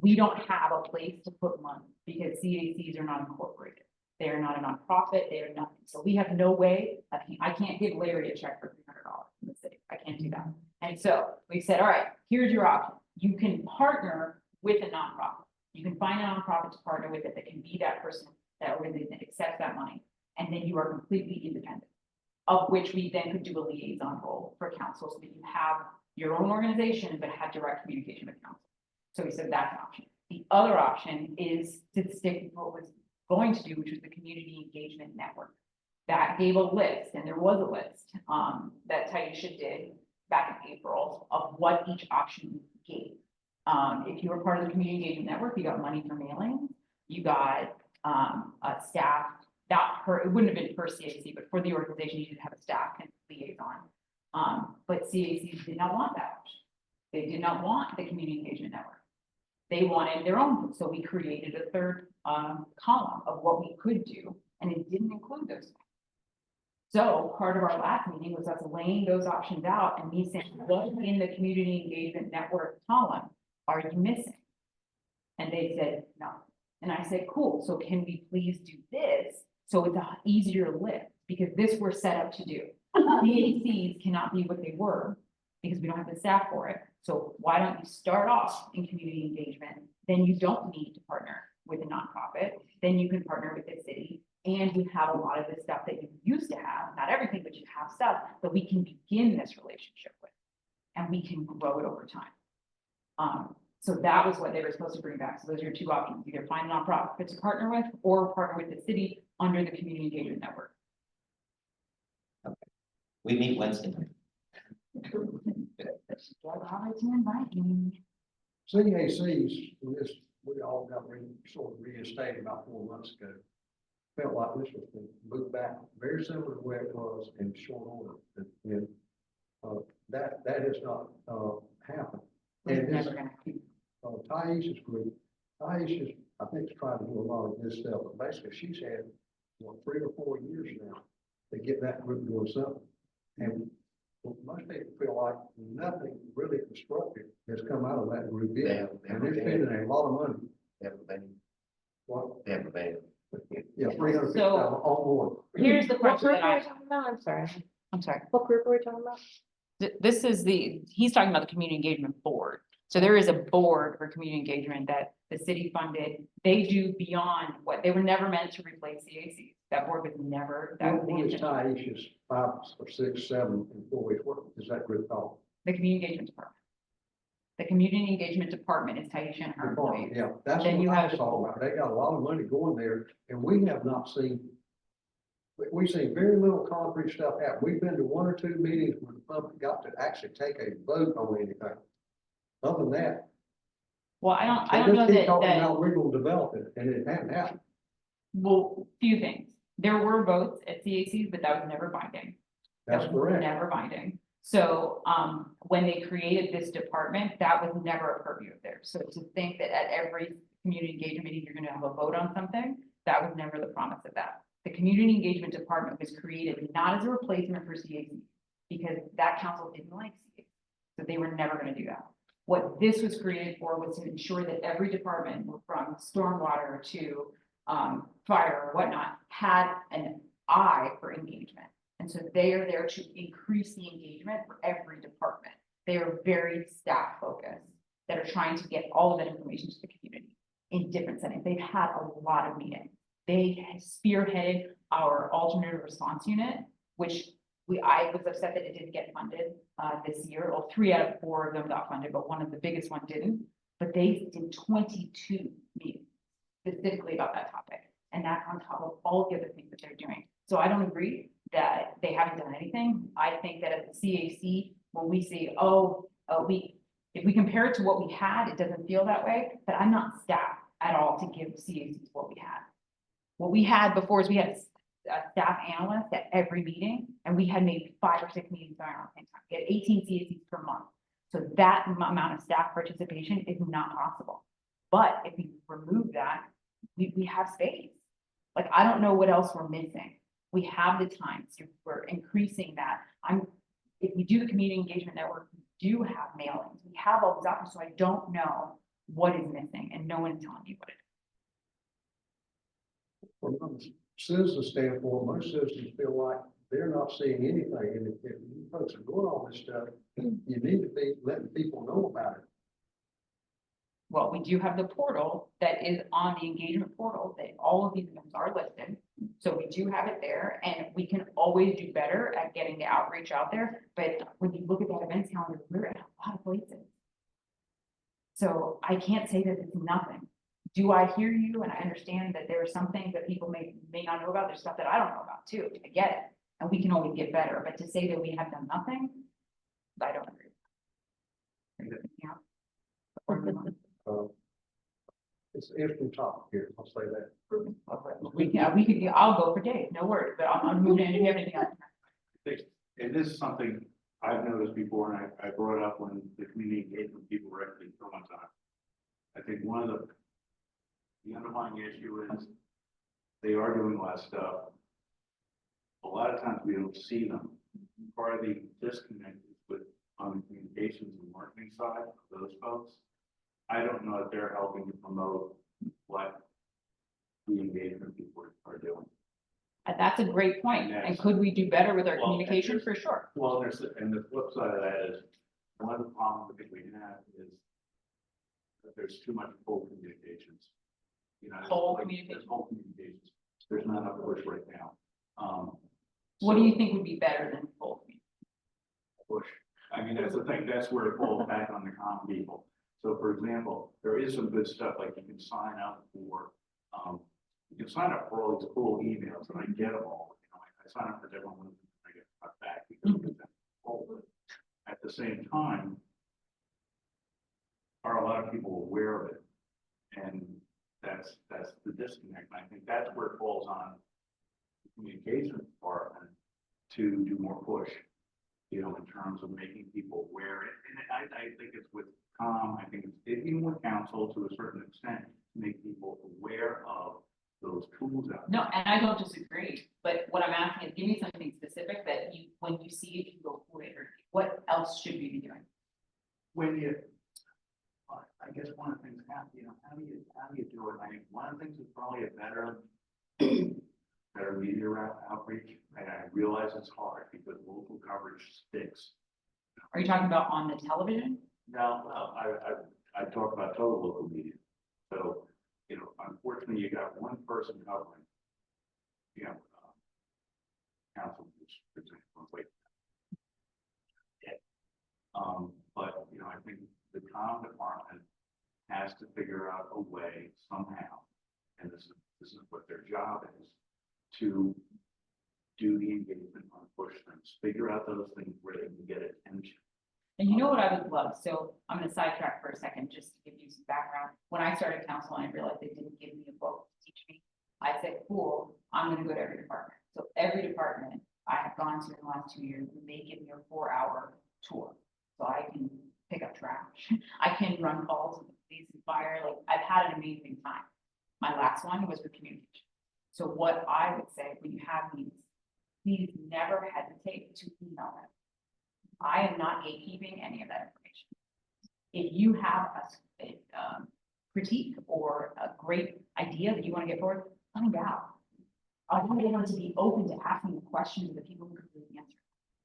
We don't have a place to put money because CACs are not incorporated. They are not a nonprofit, they are nothing. So we have no way, I can't give Larry a check for $300 in the city. I can't do that. And so we said, all right, here's your option. You can partner with a nonprofit. You can find a nonprofit to partner with it that can be that person, that organization that accepts that money. And then you are completely independent, of which we then could do a liaison role for council so that you have your own organization, but have direct communication with council. So we said that's an option. The other option is to stick with what was going to do, which was the community engagement network. That gave a list, and there was a list, that Taisha did back in April of what each option gave. If you were part of the community engagement network, you got money for mailing, you got, a staff, it wouldn't have been per CAC, but for the organization, you should have a staff and liaison. But CACs did not want that option. They did not want the community engagement network. They wanted their own, so we created a third, column of what we could do, and it didn't include those things. So part of our last meeting was us laying those options out and me saying, what in the community engagement network column are you missing? And they said, no. And I said, cool, so can we please do this? So it's an easier lift, because this we're set up to do. CACs cannot be what they were, because we don't have the staff for it. So why don't you start off in community engagement? Then you don't need to partner with a nonprofit, then you can partner with the city. And you have a lot of the stuff that you used to have, not everything, but you have stuff that we can begin this relationship with. And we can grow it over time. So that was what they were supposed to bring back. So those are your two options, either find a nonprofit to partner with or partner with the city under the community engagement network. We meet Wednesday night. CACs, we all got sort of reinstated about 4 months ago. Felt like this was moved back very similar to where it was in short order. And, that has not, happened. It's And this, never gonna happen. Taisha's group, Taisha's, I think, is trying to do a lot of this stuff. But basically, she's had, 3 or 4 years now to get that group doing something. And most people feel like nothing really constructive has come out of that group yet. And they're spending a lot of money. They have a van. What? They have a van. Yeah, 350,000 on board. Here's the What question group that are I, we talking about? I'm sorry. I'm sorry. What group are we talking about? This is he's talking about the community engagement board. So there is a board for community engagement that the city funded. They do beyond what, they were never meant to replace CACs. That board was never, that was the What is intention. Taisha's 5 or 6, 7 and 4 weeks? What is that group called? The community engagement department. The community engagement department is Taisha and her employees. Yeah, that's Then you what I have was the talking board. about. They got a lot of money going there, and we have not seen. We've seen very little concrete stuff happen. We've been to one or two meetings where the public got to actually take a vote on anything. Other than that. Well, I don't they know just keep that, talking about we're gonna develop it, and it hasn't happened. well, few things. There were votes at CACs, but that was never binding. That That's was correct. Never binding. So, when they created this department, that was never a purview of theirs. So to think that at every community engagement meeting, you're gonna have a vote on something, that was never the promise of that. The community engagement department was created not as a replacement for CAC, because that council didn't like CAC. So they were never gonna do that. What this was created for was to ensure that every department, from stormwater to, fire or whatnot, had an eye for engagement. And so they are there to increase the engagement for every department. They are very staff focused, that are trying to get all of that information to the community in different settings. They've had a lot of meetings. They spearheaded our alternative response unit, which I was upset that it didn't get funded this year. Well, 3 out of 4 of them got funded, but one of the biggest ones didn't. But they did 22 meetings specifically about that topic. And that's on top of all the other things that they're doing. So I don't agree that they haven't done anything. I think that as a CAC, when we say, if we compare it to what we had, it doesn't feel that way, but I'm not staff at all to give CACs what we had. What we had before is we had a staff analyst at every meeting, and we had maybe 5 or 6 meetings going on at the same time. We had 18 CACs per month. So that amount of staff participation is not possible. But if we remove that, we have space. Like, I don't know what else we're missing. We have the time, so we're increasing that. If we do the community engagement network, we do have mailings. We have all these options, so I don't know what is missing, and no one's telling me what it is. From a citizen standpoint, most citizens feel like they're not seeing anything, and if you folks are doing all this stuff, you need to be letting people know about it. Well, we do have the portal that is on the engagement portal, that all of these events are listed. So we do have it there, and we can always do better at getting the outreach out there. But when you look at that events calendar, we're in a lot of places. So I can't say that it's nothing. Do I hear you? And I understand that there are some things that people may not know about. There's stuff that I don't know about too. I get it. And we can always get better. But to say that we have done nothing, I don't agree. Yeah. It's an interesting topic here, I'll say that. I'll go for days, no worries, but I'm moving in. Do you have anything else? And this is something I've noticed before, and I brought it up when the community engagement people were actually throwing time. I think one of the underlying issue is they are doing a lot of stuff. A lot of times we don't see them. Part of the disconnect is with on the communications and marketing side of those folks. I don't know if they're helping to promote what the engagement people are doing. That's a great point. And could we do better with our communication? For sure. Well, and the flip side of that is, one of the problems that we have is that there's too much full communications. You know, Full like, communication. there's full communications. There's not enough push right now. What do you think would be better than full communication? Push. I mean, that's the thing. That's where it falls back on the common people. So for example, there is some good stuff, like you can sign up for, all these cool emails, and I get them all. You know, I sign up for different ones, and I get cut back because of that. At the same time, are a lot of people aware of it? And that's the disconnect. And I think that's where it falls on the communication department to do more push, you know, in terms of making people aware. And I think it's with I think it's even with council to a certain extent, to make people aware of those tools out there. No, and I don't disagree, but what I'm asking is give me something specific that you, when you see it, you go, wait, or what else should we be doing? When you, I guess one of the things, how do you do it? I mean, one of the things is probably a better media outreach. And I realize it's hard because local coverage sticks. Are you talking about on the television? No, I talk about total local media. So, you know, unfortunately, you got one person covering, you know, council, for example, wait. But, you know, I think the town department has to figure out a way somehow, and this is what their job is, to do the engagement on push things, figure out those things where they can get attention. And you know what I would love, so I'm gonna sidetrack for a second, just to give you some background. When I started council and I realized they didn't give me a book to teach me, I said, cool, I'm gonna go to every department. So every department I have gone to in the last 2 years, and they give me a 4-hour tour. So I can pick up trash, I can run calls with the police and fire, like, I've had an amazing time. My last one was with communication. So what I would say, when you have these, please never hesitate to email them. I am not gatekeeping any of that information. If you have a critique or a great idea that you want to get forward, find out. I want everyone to be open to asking the questions of the people who can really answer.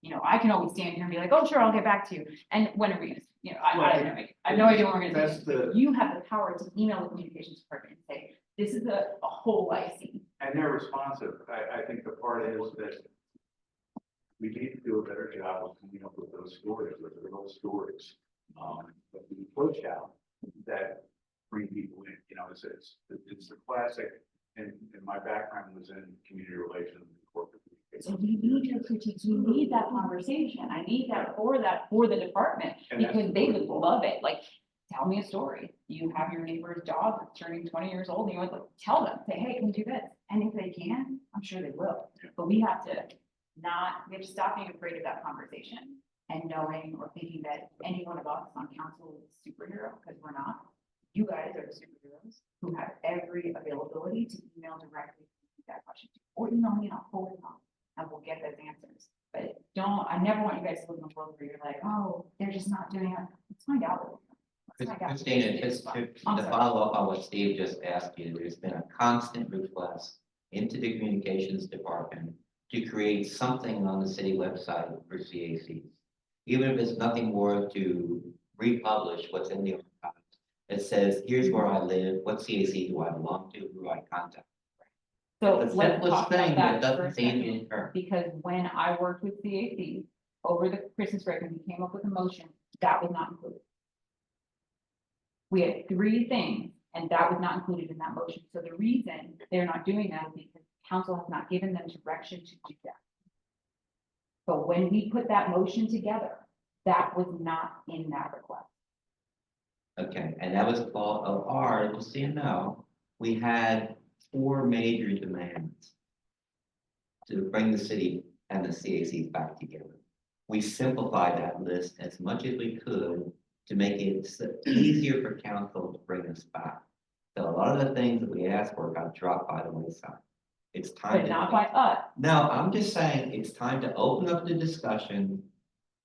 You know, I can always stand here and be like, oh, sure, I'll get back to you. And when are we gonna, you know, I have no idea when we're gonna do it. You have the power to email the communications department and say, this is a whole I see. And they're responsive. I think the part is that we need to do a better job of coming up with those stories, with the real stories. But we push out that bring people in, you know, it's the classic, and my background was in community relations and corporate So communications. we need your critiques, we need that conversation, I need that for the department, And that's because they would love it, like, tell me a story. You have your neighbor's dog that's turning 20 years old, and you want to tell them, say, hey, can you do this? And if they can, I'm sure they will, but we have to stop being afraid of that conversation and knowing or thinking that any one of us on council is a superhero, because we're not. You guys are the superheroes who have every availability to email directly that question, or email me and I'll forward it on, and we'll get those answers. But I never want you guys to live in a world where you're like, oh, they're just not doing it. Let's find out. Let's find out. Christina, just to I'm sorry. follow up on what Steve just asked you, there's been a constant request into the communications department to create something on the city website for CACs. Even if it's nothing more to republish what's in the archives. It says, here's where I live, what CAC do I belong to, who do I contact? So The let's simplest talk thing about that that for a doesn't seem to second, occur. because when I worked with CAC over the Christmas break, and we came up with a motion, that was not included. We had 3 things, and that was not included in that motion. So the reason they're not doing that is because council has not given them direction to do that. But when we put that motion together, that was not in that request. Okay, and that was a fault of ours, just so you know, we had 4 major demands to bring the city and the CACs back together. We simplified that list as much as we could to make it easier for council to bring us back. So a lot of the things that we asked for got dropped by the wayside. It's time But to. not by us. No, I'm just saying, it's time to open up the discussion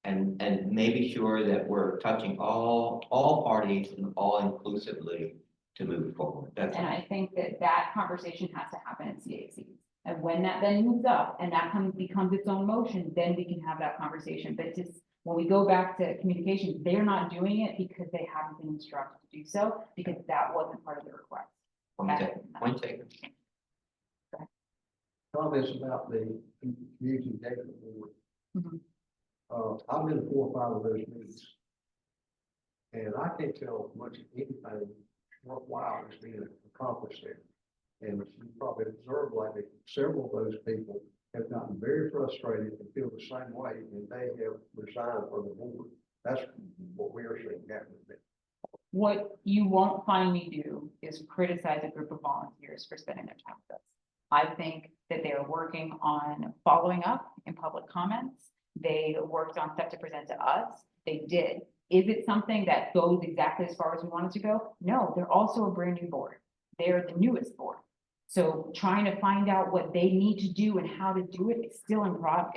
and maybe sure that we're touching all parties and all inclusively to move forward. That's And all. I think that conversation has to happen at CAC. And when that then moves up and that becomes its own motion, then we can have that conversation. But just when we go back to communication, they're not doing it because they haven't been instructed to do so, because that wasn't part of the request. Point taken. Comments about the community engagement board. Mhm. I've been to 4 or 5 of those meetings. And I can't tell much of anything worthwhile is being accomplished there. And you probably observed like several of those people have gotten very frustrated and feel the same way, and they have resigned from the board. That's what we are seeing happening there. What you won't find me do is criticize a group of volunteers for spending their time with us. I think that they are working on following up in public comments. They worked on stuff to present to us. They did. Is it something that goes exactly as far as we want it to go? No, they're also a brand new board. They're the newest board. So trying to find out what they need to do and how to do it is still in process.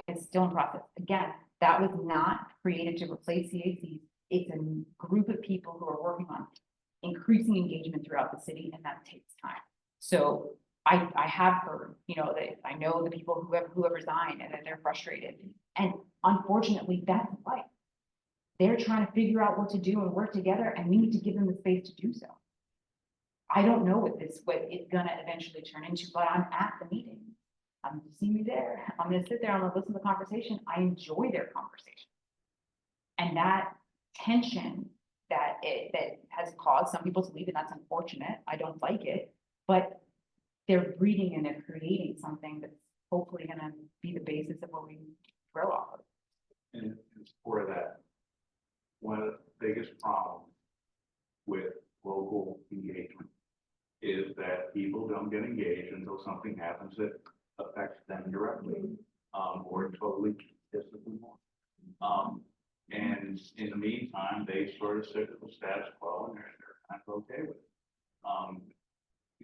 Again, that was not created to replace CACs. It's a group of people who are working on increasing engagement throughout the city, and that takes time. So I have heard, you know, that I know the people who have resigned and that they're frustrated. And unfortunately, that's life. They're trying to figure out what to do and work together, and we need to give them the space to do so. I don't know what it's gonna eventually turn into, but I'm at the meeting. I'm see me there. I'm gonna sit there, I'm gonna listen to the conversation. I enjoy their conversation. And that tension that has caused some people to leave, and that's unfortunate, I don't like it, but they're breeding and they're creating something that's hopefully gonna be the basis of what we grow off of. And in support of that, one of the biggest problems with local engagement is that people don't get engaged until something happens that affects them directly, or totally pisses them off. And in the meantime, they sort of sit at the status quo and they're kind of okay with it.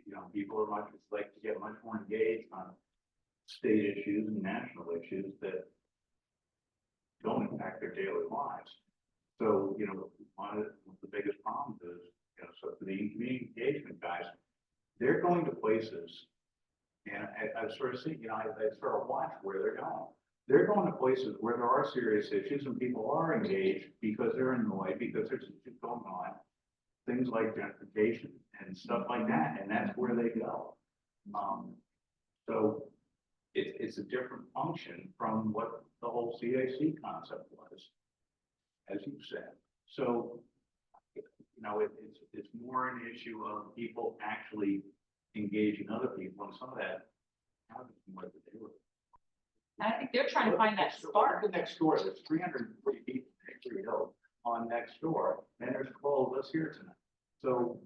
You know, people are much, like to get much more engaged on state issues and national issues that don't impact their daily lives. So, you know, one of the biggest problems is, you know, so for the community engagement guys, they're going to places, and I sort of see, you know, I sort of watch where they're going. They're going to places where there are serious issues and people are engaged because they're annoyed, because there's issues going on, things like gentrification and stuff like that, and that's where they go. So it's a different function from what the whole CAC concept was, as you said. So, you know, it's more an issue of people actually engaging other people, and some of that happens more than they were. I think they're trying to find that spark. The next door, there's 340 people in Hickory Hill on next door, and there's 12 of us here tonight. So,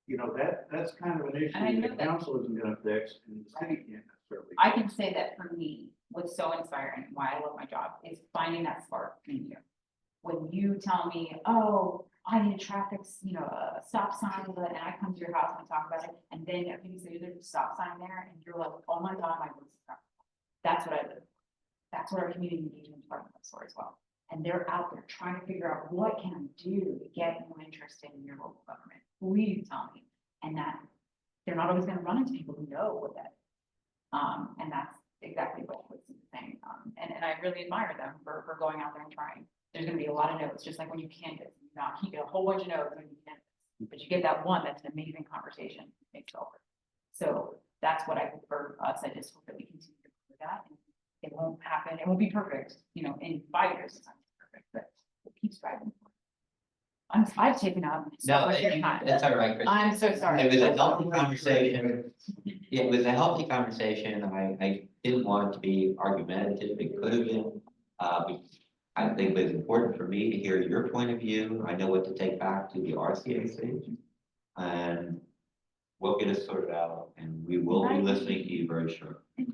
you know, that's kind of an And I issue know that that- council isn't gonna fix, and the city can't necessarily. I can say that for me, what's so inspiring, and why I love my job, is finding that spark in you. When you tell me, oh, I need a traffic, you know, a stop sign, and I come to your house and talk about it, and then a few days later, there's a stop sign there, and you're like, oh my God, my voice is up. That's what I live. That's what our community engagement department looks for as well. And they're out there trying to figure out, what can I do to get more interested in your local government? Please tell me. And that they're not always gonna run into people who know what that is. And that's exactly what's saying. And I really admire them for going out there and trying. There's gonna be a lot of no's, just like when you canvas, you not keep a whole bunch of no's when you canvas. But you get that one, that's an amazing conversation, makes it over. So that's what I hope for us. I just hope that we continue to do that. And it won't happen, it won't be perfect, you know, in 5 years, it's not perfect, but we'll keep striving. I've taken up. No, that's all right, Chris. I'm so sorry. It was a healthy conversation. It was a healthy conversation. I didn't want it to be argumentative. It could have been. I think it was important for me to hear your point of view. I know what to take back to the RCAC. And we'll get it sorted out, and we will be listening to you very shortly.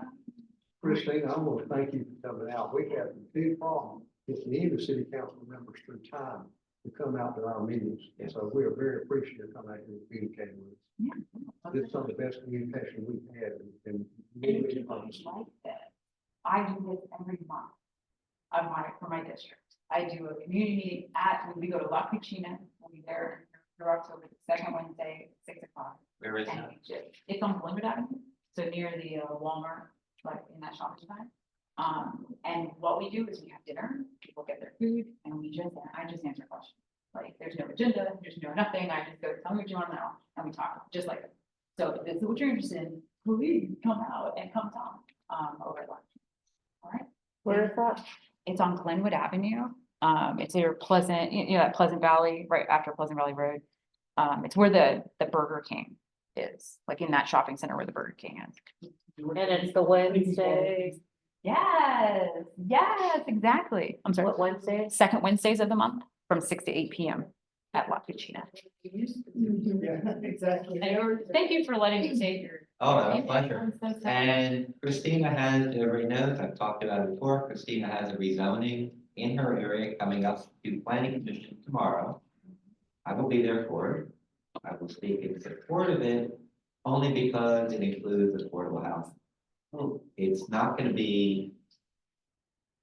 Christina, I want to thank you for coming out. We have a big problem getting any city council members through time to come out to our meetings. And so we are very appreciative of coming out here and communicating with us. This is some of the best communication we've had in many, many months. Like that. I do this every month. For my district. I do a community meeting when we go to La Cucina, we'll be there through October, the second Wednesday, 6 o'clock. Where is And that? it's on Glenwood Avenue, so near the Walmart, like in that shopping center. And what we do is we have dinner, people get their food, and I just answer questions. Like, there's no agenda, there's no nothing, I just go, tell me what you want to know, and we talk, just like that. So if this is what you're interested in, please come out and come talk, over at lunch. All right? Where is that? It's on Glenwood Avenue. It's near Pleasant, you know, that Pleasant Valley, right after Pleasant Valley Road. It's where the Burger King is, like in that shopping center where the Burger King is. And it's the Wednesday, Yes, exactly. I'm sorry. what Wednesday? Second Wednesdays of the month from 6 to 8 p.m. at La Cucina. Yeah, exactly. Thank you for letting me take your. Oh, no, pleasure. I'm so sorry. And Christina has, everybody knows, I've talked about it before, Christina has a rezoning in her area coming up to planning commission tomorrow. I will be there for it. I will speak in support of it only because it includes affordable housing. It's not gonna be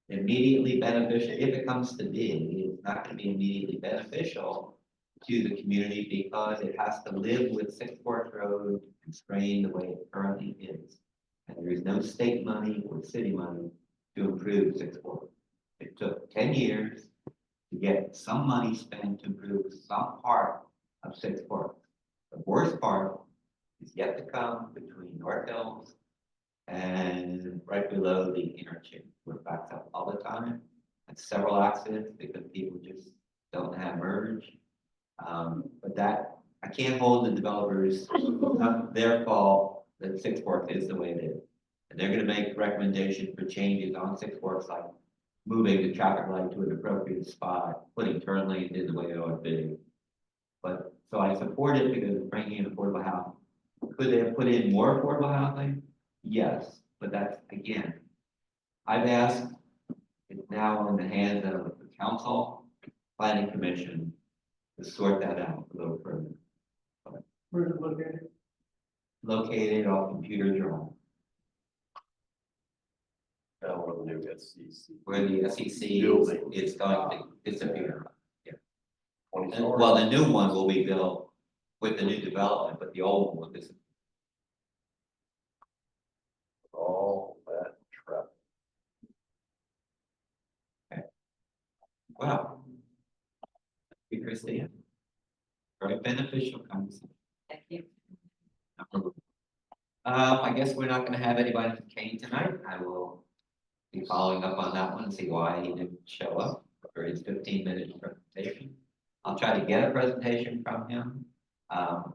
immediately beneficial, if it comes to be, it's not gonna be immediately beneficial to the community because it has to live with 6 Forks Road constrained the way it currently is. And there is no state money or city money to improve 6 Forks. It took 10 years to get some money spent to improve some part of 6 Forks. The worst part is yet to come between North Hills and right below the interchange, where it backs up all the time. had several accidents because people just don't know how to merge. But that, I can't hold the developers, it's not their fault that Six Forks is the way it is. And they're gonna make recommendations for changes on Six Forks, like moving the traffic light to an appropriate spot, putting turn lanes in the way it ought to be. But, so I support it because it's bringing in affordable housing. Could they have put in more affordable housing? Yes, but that's, again, I've asked, it's now in the hands of the council, planning commission, to sort that out a little further. Where's it located? Located off Computer Drive, Where the new SEC. where the SEC Building. is going to disappear. 20 And, stories. well, the new one will be built with the new development, but the old one will disappear. All that traffic. Wow. Thank you, Christina. Very beneficial conversation. Thank you. I guess we're not gonna have anybody from Kane tonight. I will be following up on that one, see why he didn't show up for his 15-minute presentation. I'll try to get a presentation from him.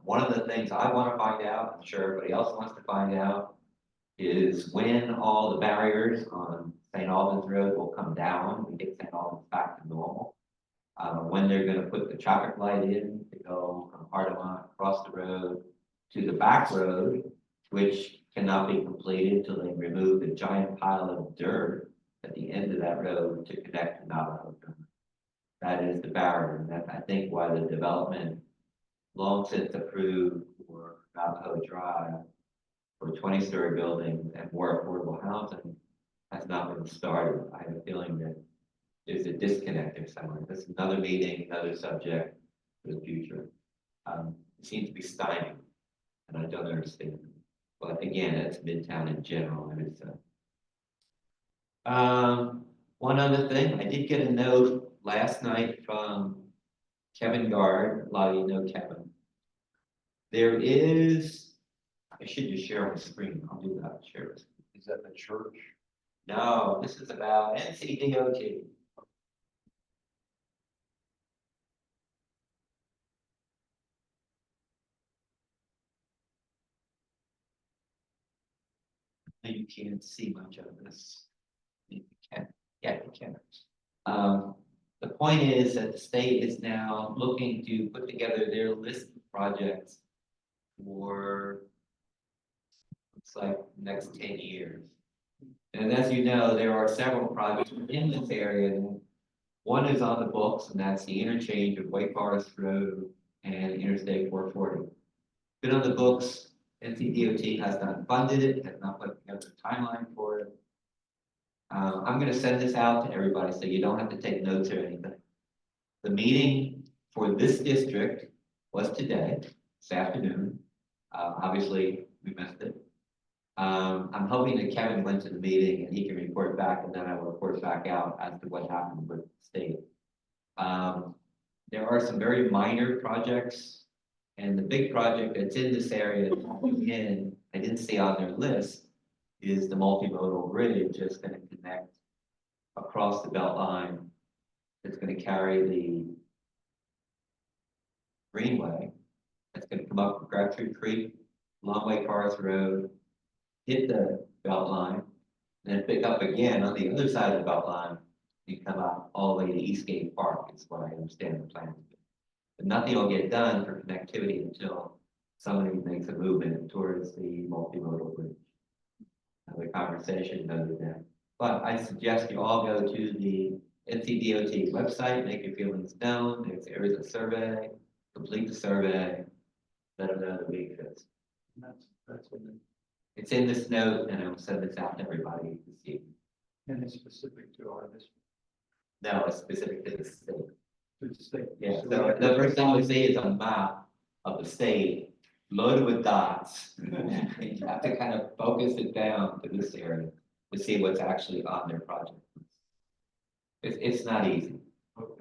One of the things I want to find out, I'm sure everybody else wants to find out, is when all the barriers on St. Albans Road will come down, we get St. Albans back to normal. When they're gonna put the traffic light in to go from Hardemont across the road to the back road, which cannot be completed till they remove the giant pile of dirt at the end of that road to connect to Navajo. That is the barrier, and that's, I think, why the development long since approved for Navajo Drive for 20-story buildings and more affordable housing has not been started. I have a feeling that there's a disconnect there somewhere. That's another meeting, another subject for the future. It seems to be stymied, and I don't understand. But again, it's Midtown in general, I would say. One other thing, I did get a note last night from Kevin Gard. A lot of you know Kevin. There is, I should just share on the screen. I'll do that. Share it. Is that the church? No, this is about NCDOT. You can't see much of this. You can, yeah, you can. The point is that the state is now looking to put together their list of projects for, looks like next 10 years. And as you know, there are several projects in this area. One is on the books, and that's the interchange of Wake Forest Road and Interstate 440. Been on the books. NCDOT has not funded it, has not put together a timeline for it. I'm going to send this out to everybody so you don't have to take notes or anything. The meeting for this district was today, this afternoon. Obviously, we missed it. I'm hoping that Kevin went to the meeting and he can report back, and then I will report back out as to what happened with the state. There are some very minor projects. And the big project that's in this area, again, I didn't see on their list, is the multimodal bridge that's going to connect across the belt line. It's going to carry the greenway. That's going to come up from Crabtree Creek, Long Way Forest Road, hit the belt line, and then pick up again on the other side of the belt line and come out all the way to Eastgate Park, is what I understand the plan. But nothing will get done for connectivity until somebody makes a movement towards the multimodal bridge. Another conversation another day. But I suggest you all go to the NCDOT website, make your feelings known. If there is a survey, complete the survey, let them know the week fits. That's what It's in this note, and I will send this out to everybody this evening. and it's specific to our district. No, it's specific to the state. To the state. Yeah, so the first thing you see is a map of the state loaded with dots. You have to kind of focus it down to this area to see what's actually on their project. It's not easy.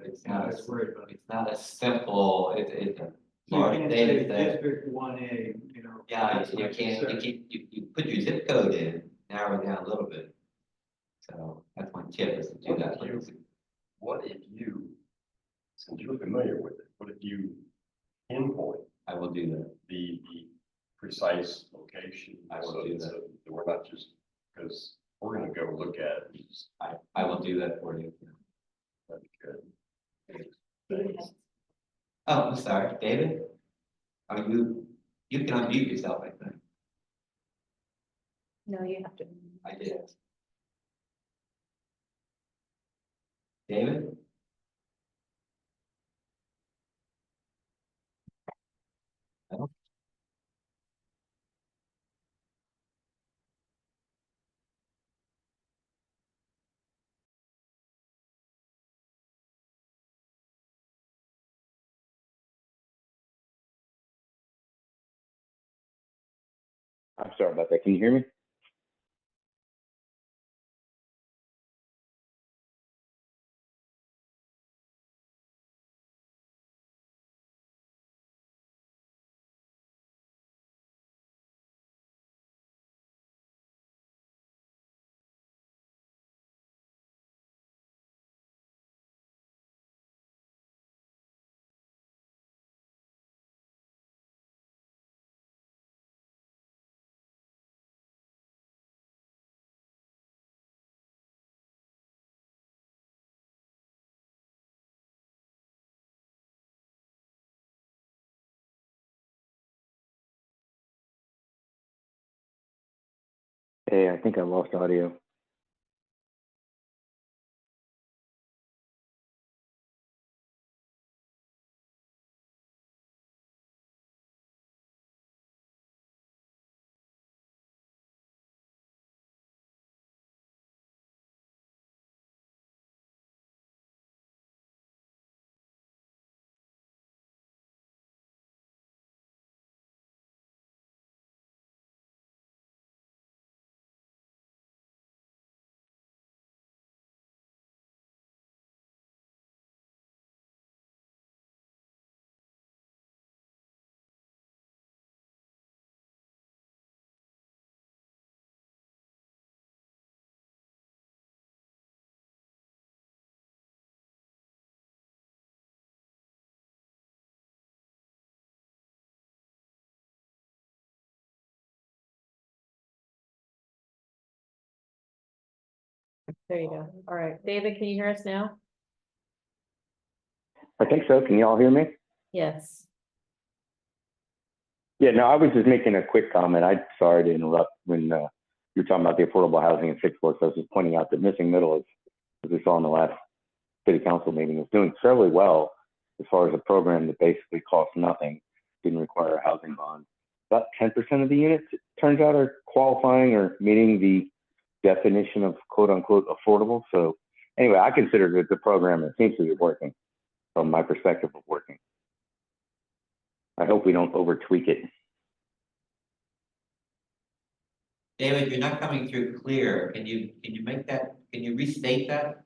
It's not, That's great, but it's not a simple, it's a you large can't data say set. District 1A, you know. Yeah, that's you not can't, necessary. you put your zip code in, narrow it down a little bit. So that's my tip, is to do that. what if you, since you're familiar with it, what if you pinpoint I will do that. the precise location? I will so do that. We're not just, because we're gonna go look at it. I will do that for you. That'd be good. Thanks. Oh, I'm sorry, David? I mean, you can unmute yourself, I think. No, you have to. I did. David? I'm sorry about that. Can you hear me? Hey, I think I lost audio. There you go. All right. David, can you hear us now? I think so. Can you all hear me? Yes. Yeah, no, I was just making a quick comment. I'm sorry to interrupt when you were talking about the affordable housing in sixth floor. So I was just pointing out that Missing Middle is, as we saw in the last city council meeting, is doing fairly well as far as a program that basically costs nothing, didn't require a housing bond. About 10% of the units, it turns out, are qualifying or meeting the definition of quote unquote affordable. So anyway, I consider it the program that seems to be working from my perspective of working. I hope we don't over tweak it. David, you're not coming through clear. Can you make that, can you restate that?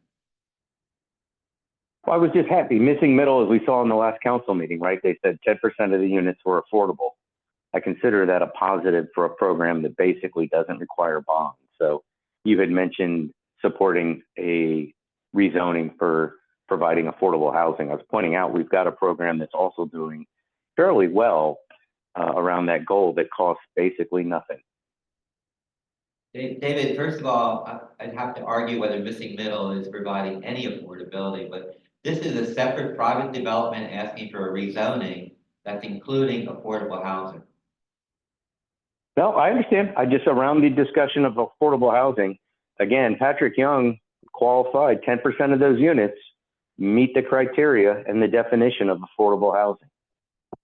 Well, I was just happy. Missing Middle, as we saw in the last council meeting, right? They said 10% of the units were affordable. I consider that a positive for a program that basically doesn't require bonds. So you had mentioned supporting a rezoning for providing affordable housing. I was pointing out we've got a program that's also doing fairly well around that goal that costs basically nothing. David, first of all, I'd have to argue whether Missing Middle is providing any affordability, but this is a separate private development asking for a rezoning that's including affordable housing. No, I understand. I just, around the discussion of affordable housing, again, Patrick Young qualified 10% of those units meet the criteria and the definition of affordable housing.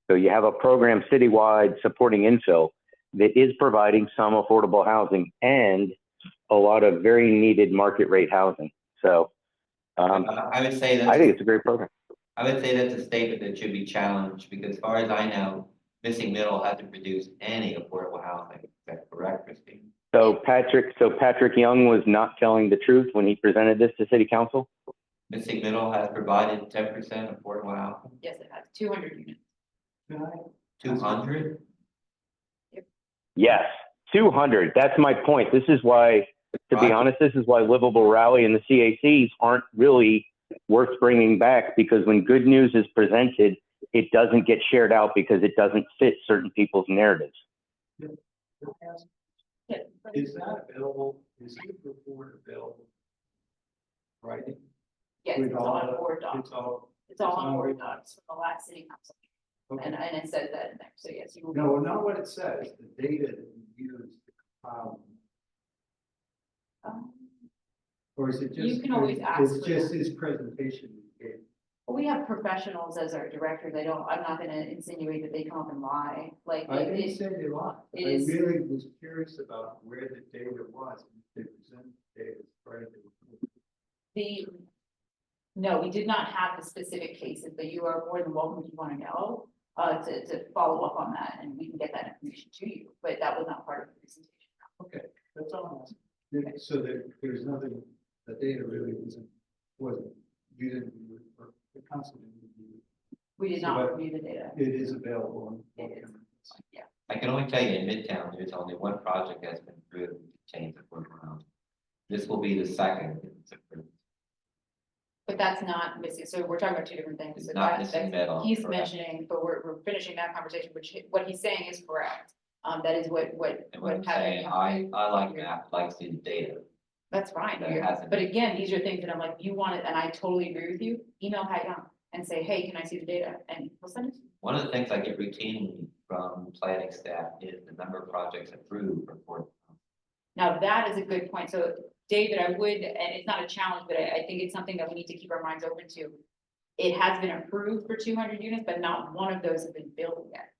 So you have a program citywide supporting infill that is providing some affordable housing and a lot of very needed market rate housing. So I would say that I think it's a great program. I would say that's a statement that should be challenged because as far as I know, Missing Middle hasn't produced any affordable housing. Is that correct, Christine? So Patrick Young was not telling the truth when he presented this to City Council? Missing Middle has provided 10% affordable housing. Yes, it has 200 units. 200? Yes, 200. That's my point. This is why, to be honest, this is why Livable Rally and the CACs aren't really worth bringing back, because when good news is presented, it doesn't get shared out because it doesn't fit certain people's narratives. Is that available, is the report available? Right? Yes, it's all on board docs. It's It's all on on board board docs from the last city council, okay. and it says that in there, so yes, you will. No, not what it says, the data that you use to compile. Um, Or is it just? You can always ask It's for just that. his presentation. you gave. Well, we have professionals as our directors. I'm not gonna insinuate that they come up and lie, like, I it didn't is, say they lied. it I is- really was curious about where the data was, and if they presented data as part of the report. no, we did not have the specific cases, but you are more than welcome if you wanna know, to follow up on that, and we can get that information to you, but that was not part of the presentation. Okay, that's all I'm asking. So there's nothing, the data really wasn't, you didn't, or the council didn't review it. We did So not that- review the data. It is available on. It is. Yeah. I can only tell you in Midtown, there's only one project that's been approved to change the foreground. This will be the second. It's approved. But that's not missing, so we're talking about two different things. It's So not that's, missing metal, he's correct. mentioning, but we're finishing that conversation, which what he's saying is correct. That is what And what I'm happened. saying, I like that, like the data. That's fine, That you're- hasn't- but again, these are things that I'm like, you want it, and I totally agree with you, email Pat Young and say, hey, can I see the data? And we'll send it to you. One of the things I get routinely from planning staff is the number of projects approved for affordable. Now, that is a good point. So David, I would, and it's not a challenge, but I think it's something that we need to keep our minds open to. It has been approved for 200 units, but not one of those have been built yet.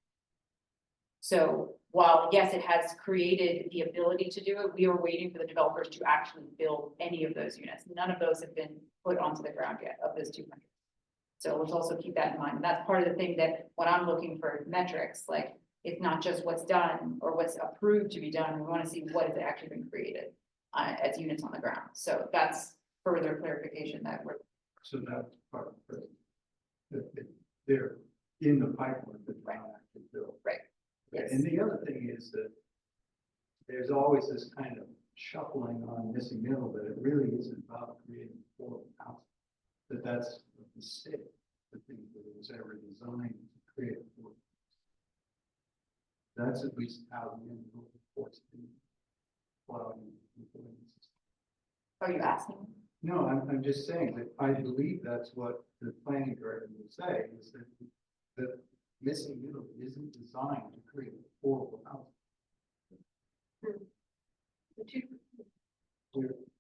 So while, yes, it has created the ability to do it, we are waiting for the developers to actually build any of those units. None of those have been put onto the ground yet of those 200. So let's also keep that in mind. And that's part of the thing that when I'm looking for metrics, like it's not just what's done or what's approved to be done. We want to see what has actually been created as units on the ground. So that's further clarification that we're. So that's part of the, they're in the pipeline, but they're not actually built. Right. Yes. And the other thing is that there's always this kind of shuffling on missing middle, that it really isn't about creating affordable housing. That that's a mistake, the thing that it was ever designed to create affordable. That's at least how the end reports. Are you asking? No, I'm just saying that I believe that's what the planning director would say, is that the missing middle isn't designed to create affordable housing.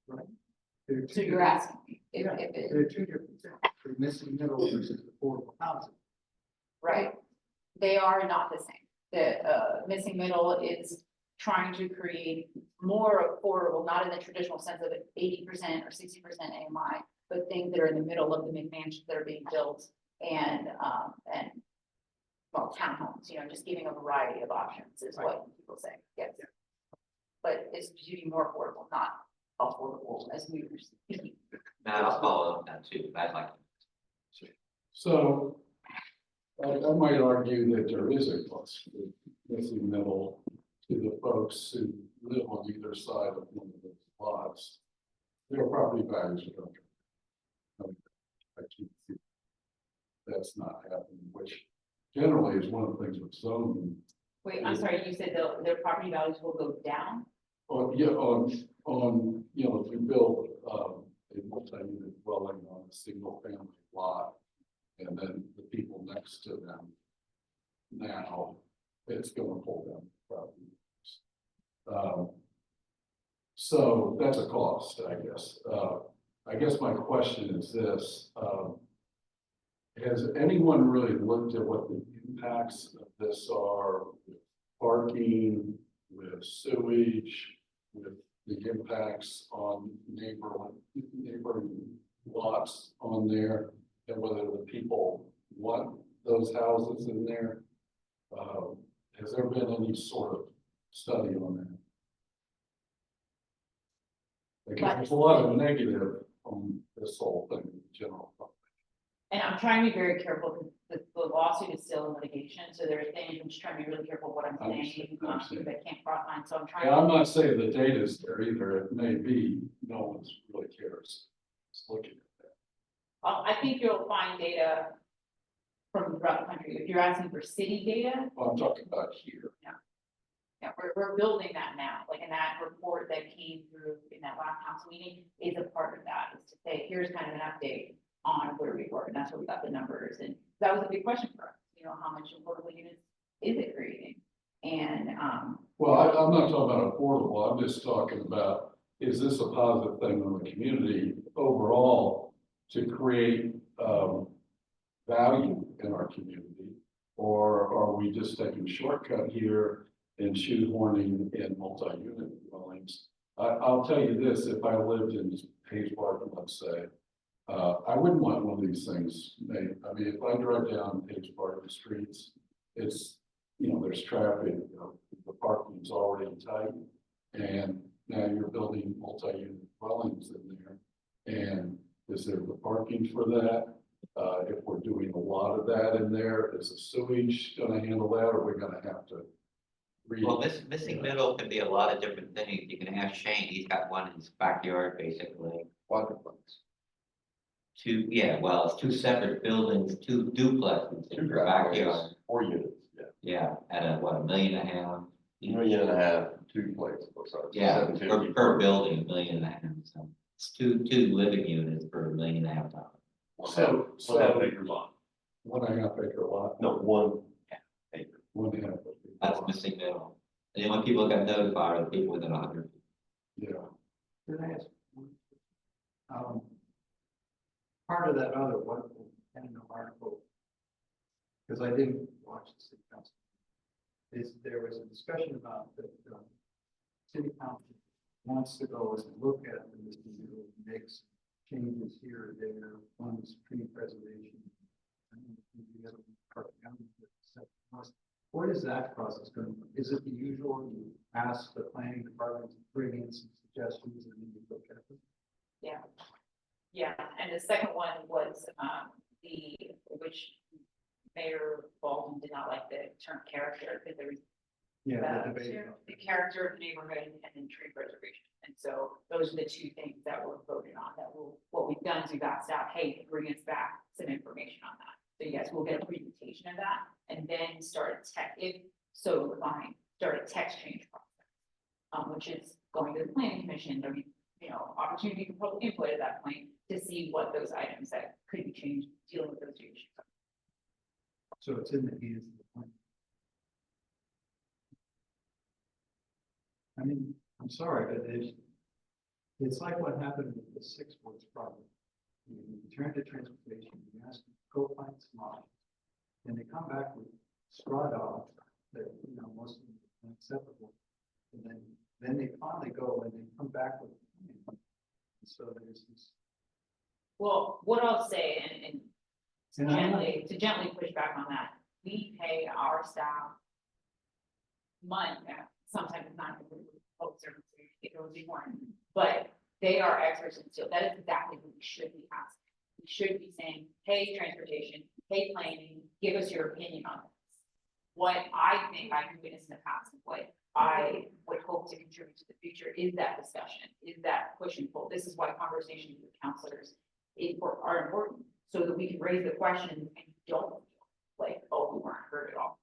Right? They're So two you're different- asking me if Yeah, it, they're two different things, the missing middle versus affordable housing. right? They are not the same. The missing middle is trying to create more affordable, not in the traditional sense of 80% or 60% AMI, but things that are in the middle of the McMansions that are being built and well, townhomes, just giving a variety of options is what people say, yes. But it's to be more affordable, not affordable as we were speaking. Now, I'll follow up on that too, I'd like. So I might argue that there is a plus with missing middle to the folks who live on either side of one of those lots. Their property values are going. I keep thinking that's not happening, which generally is one of the things with zoning. Wait, I'm sorry, you said their property values will go down? Oh, yeah, on, if you build, a multi-unit dwelling on a single family lot, and then the people next to them, now, it's gonna pull down property. So that's a cost, I guess. I guess my question is this, has anyone really looked at what the impacts of this are with parking, with sewage, with the impacts on neighboring lots on there, and whether the people want those houses in there? Has there been any sort of study on that? Because there's a lot of negative on this whole thing in general. And I'm trying to be very careful because the lawsuit is still in litigation, so there are things, I'm just trying to be really careful what I'm saying, because I can't cross line, so I'm trying. Yeah, I'm not saying the data's there either, it may be, no one's really cares. Just looking at that. I think you'll find data from throughout the country. If you're asking for city data, I'm talking about here. yeah, we're building that now, like in that report that came through in that last council meeting is a part of that, is to say, here's kind of an update on where we were, and that's where we got the numbers, and that was a big question for us, you know, how much affordable units is it creating? And, Well, I'm not talking about affordable, I'm just talking about, is this a positive thing on the community overall to create, value in our community? Or are we just taking a shortcut here and shoehorning in multi-unit dwellings? I'll tell you this, if I lived in Hayes Park, let's say, I wouldn't want one of these things made. I mean, if I drive down Hayes Park, the streets, it's, you know, there's traffic, you know, the parking's already tight. And now you're building multi-unit dwellings in there. And is there the parking for that? If we're doing a lot of that in there, is the sewage gonna handle that, or we're gonna have to? Well, missing middle can be a lot of different things. You can ask Shane, he's got one in his backyard, basically. Quadruplex. Well, it's two separate buildings, two duplexes in your backyard. 4 units, Yeah, at $1.5 million. $1.5 million, 2 places, sorry. Yeah, 750 per building, $1.5 million. So it's two living units for $1.5 million. So, 1.5 acre lot. 1.5 acre lot. No, 1 acre. 1.5 acre. That's missing middle. And the only people that got notified are the people within 100. Yeah. Can I ask? Part of that other wonderful article, because I didn't watch the city council, is there was a discussion about that city council wants to go and look at the missing middle mix, changes here or there, funds, tree preservation. What is that process going to be? Is it the usual, you ask the planning department to bring in some suggestions and then you look at them? yeah, and the second one was, which Mayor Baldwin did not like the term character, because there was The debate. the character of the neighborhood and then tree preservation. And so those are the two things that were voted on, what we've done is we've asked staff, hey, bring us back some information on that. So yes, we'll get a presentation of that and then start start a text change process, which is going to the planning commission, there'll be, you know, opportunity for public input at that point to see what those items that could be changed, dealing with those two issues. So it's in the hands of the plan. I mean, I'm sorry, but it's like what happened with the Six Words problem. You turn to transportation, you ask them to go find some options, and they come back with straw dogs that, you know, most of them are unacceptable. And then they finally go and they come back with, and so there's this. Well, what I'll say, and And I'm not- to gently push back on that, we pay our staff money, sometimes it's not public service, it goes more, but they are experts in steel. That is exactly what we should be asking. We should be saying, hey, transportation, hey, planning, give us your opinion on this. What I think I've witnessed in the past, what I would hope to contribute to the future is that discussion, is that push and pull. This is why conversations with councilors are important, so that we can raise the questions and don't feel like, oh, we weren't heard at all.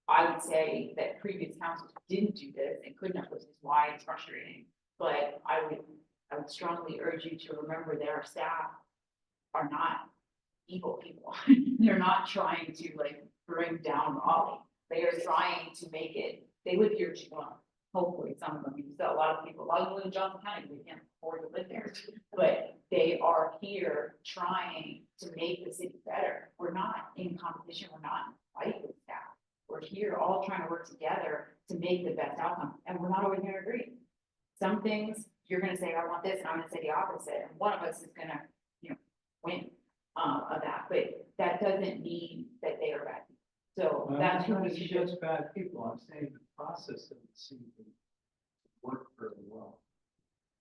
I would say that previous councils didn't do this and couldn't have, which is why it's frustrating. But I would strongly urge you to remember that our staff are not evil people. They're not trying to like bring down Raleigh. They are trying to make it, they live here too long. Hopefully some of them, because a lot of people live in Johnson County, we can't afford to live there. But they are here trying to make the city better. We're not in competition, we're not fighting with staff. We're here all trying to work together to make the best outcome, and we're not always gonna agree. Some things, you're gonna say, I want this, and I'm gonna say the opposite, and one of us is gonna, you know, win of that, but that doesn't mean that they are bad. So that's who we should. Just bad people, I'm saying the process doesn't seem to work very well.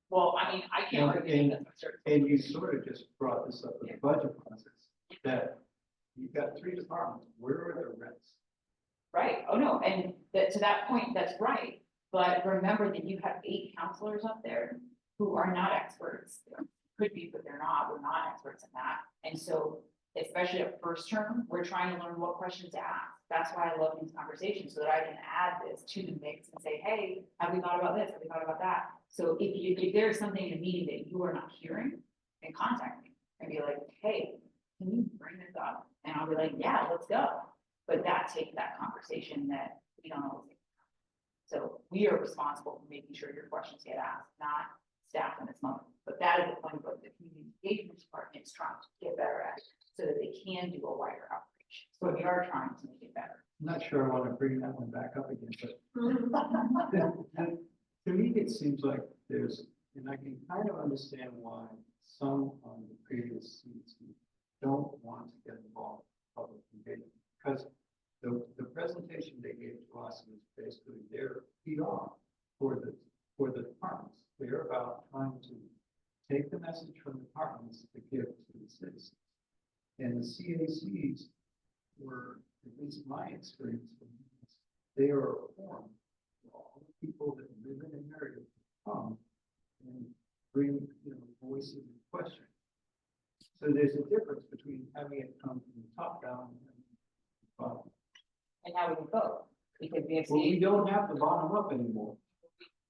Well, I mean, I can't argue that that's certain. And you sort of just brought this up in the budget process, that you've got 3 departments, where are the rents? Right, oh no, and to that point, that's right, but remember that you have 8 counselors up there who are not experts. could be, but they're not, we're not experts in that. And so, especially at first term, we're trying to learn what questions to ask. That's why I love these conversations, so that I can add this to the mix and say, hey, have we thought about this? Have we thought about that? So if there's something in a meeting that you are not hearing, then contact me and be like, hey, can you bring this up? And I'll be like, yeah, let's go. But that takes that conversation that we don't always take. So we are responsible for making sure your questions get asked, not staff in this moment. But that is the point of what the community engagement department is trying to get better at, so that they can do a wider outreach. So we are trying to make it better. I'm not sure I want to bring that one back up again, but to me, it seems like there's, and I can kind of understand why some on the previous seats don't want to get involved in public engagement, because the presentation they gave to us was basically their PR for the departments. They're about trying to take the message from the departments to give to the citizens. And the CACs were, at least my experience, they are a forum for all the people that live in an area to come and bring, voices and questions. So there's a difference between having it come from the top down and the bottom. And how we vote, because we have Well, we seen, don't have the bottom up anymore.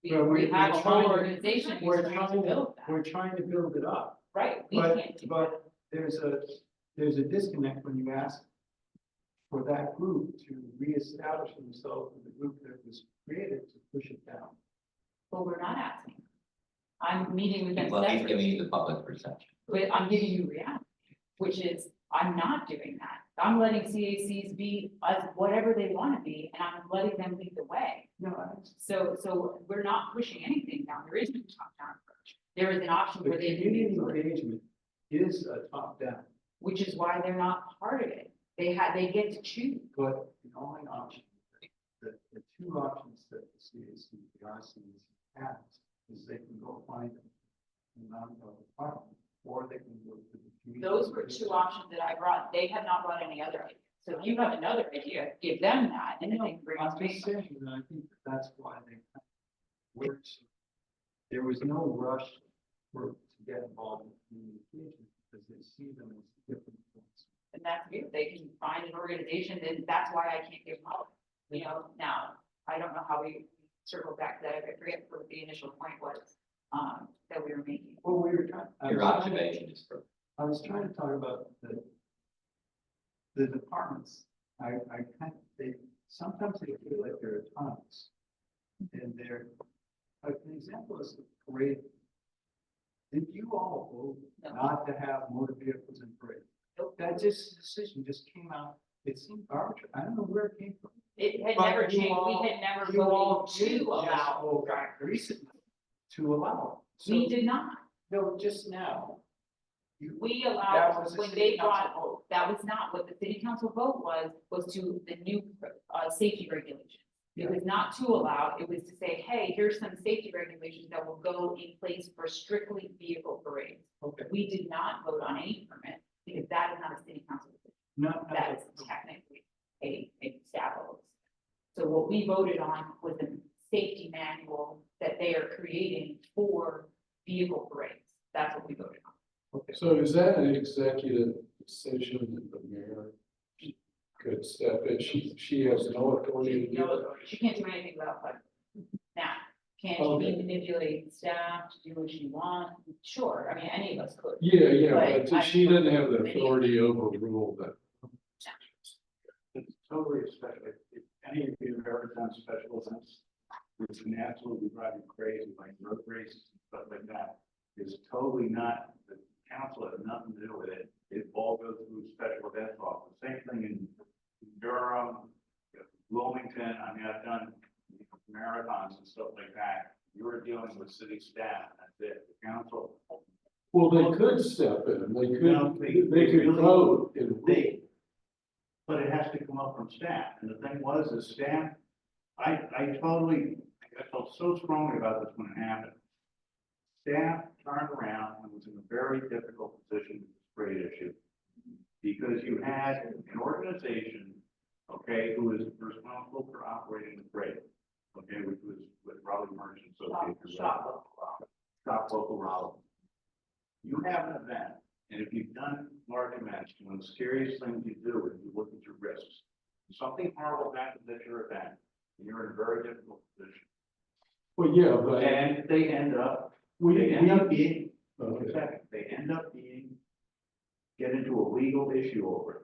we have a we're whole trying to- organization who's We're trying to build that. we're trying to build it up. Right, we But, can't do that. but there's a disconnect when you ask for that group to reestablish themselves with the group that was created to push it down. But we're not asking. I'm meeting with them Well, he's separately, giving you the public perception. but I'm giving you reality, which is, I'm not doing that. I'm letting CACs be as whatever they want to be, and I'm letting them lead the way. No, So we're not pushing anything down. There is no top-down approach. There is an option the where they community do, engagement is a top down, which is why they're not part of it. They get to choose. but the only option, the two options that the CAC, the RCs has is they can go find a non-public department, or they can go to the community. Those were two options that I brought. They have not brought any other ideas. So if you have another idea, give them that, and then they can bring us I'm to just me. saying, and I think that's why they kind of worked. There was no rush to get involved in community engagement because they see them as different things. And that's good. They can find an organization, and that's why I can't give them all. Now, I don't know how we circle back to that. I forget what the initial point was, that we were making. Well, we were trying. Your observation is correct. I was trying to talk about the departments. I kind of, sometimes they feel like they're autonomous. And they're, like, an example is the parade. Did you all vote not to have motor vehicles in parade? That decision just came out, it seemed arbitrary, I don't know where it came from. It had But never you changed. all- We had never You all voted did to just allow. vote recently to allow. So, We did not. no, just now. We That allowed, was a when city they council brought, vote. that was not what the city council vote was to the new, safety regulations. It was not to allow, it was to say, hey, here's some safety regulations that will go in place for strictly vehicle parades. Okay. We did not vote on any permit, because that is not a city council decision. No, That is technically a staff level. So what we voted on was a safety manual that they are creating for vehicle parades. That's what we voted on. So is that an executive decision that the mayor could step in? She has no authority to do it? She can't do anything without budget. Now, can Okay. she manipulate staff to do what she wants? Sure, I mean, any of us could. Yeah, But but she doesn't have the authority to overrule that. It's totally expected. If any of you have ever done special events, which can absolutely drive you crazy, like road races and stuff like that, it's totally not, the council has nothing to do with it. It all goes through special events office. Same thing in Durham, Wilmington. I mean, I've done marathons and stuff like that. You're dealing with city staff. That's it. The council. Well, they could step in, they No, could, they they could really- vote and They, but it has to come up from staff, and the thing was, the staff, I felt so strongly about this when it happened. Staff turned around and was in a very difficult position with this parade issue. Because you had an organization, okay, who was responsible for operating the parade, okay, which was with Raleigh Merchant Association. Shop Local Raleigh. You have an event, and if you've done large events, one of the scariest things you do is you look at your risks. If something horrible happens at your event, you're in a very difficult position. Well, yeah, but. And they end up We being, okay. they end up being, get into a legal issue over it.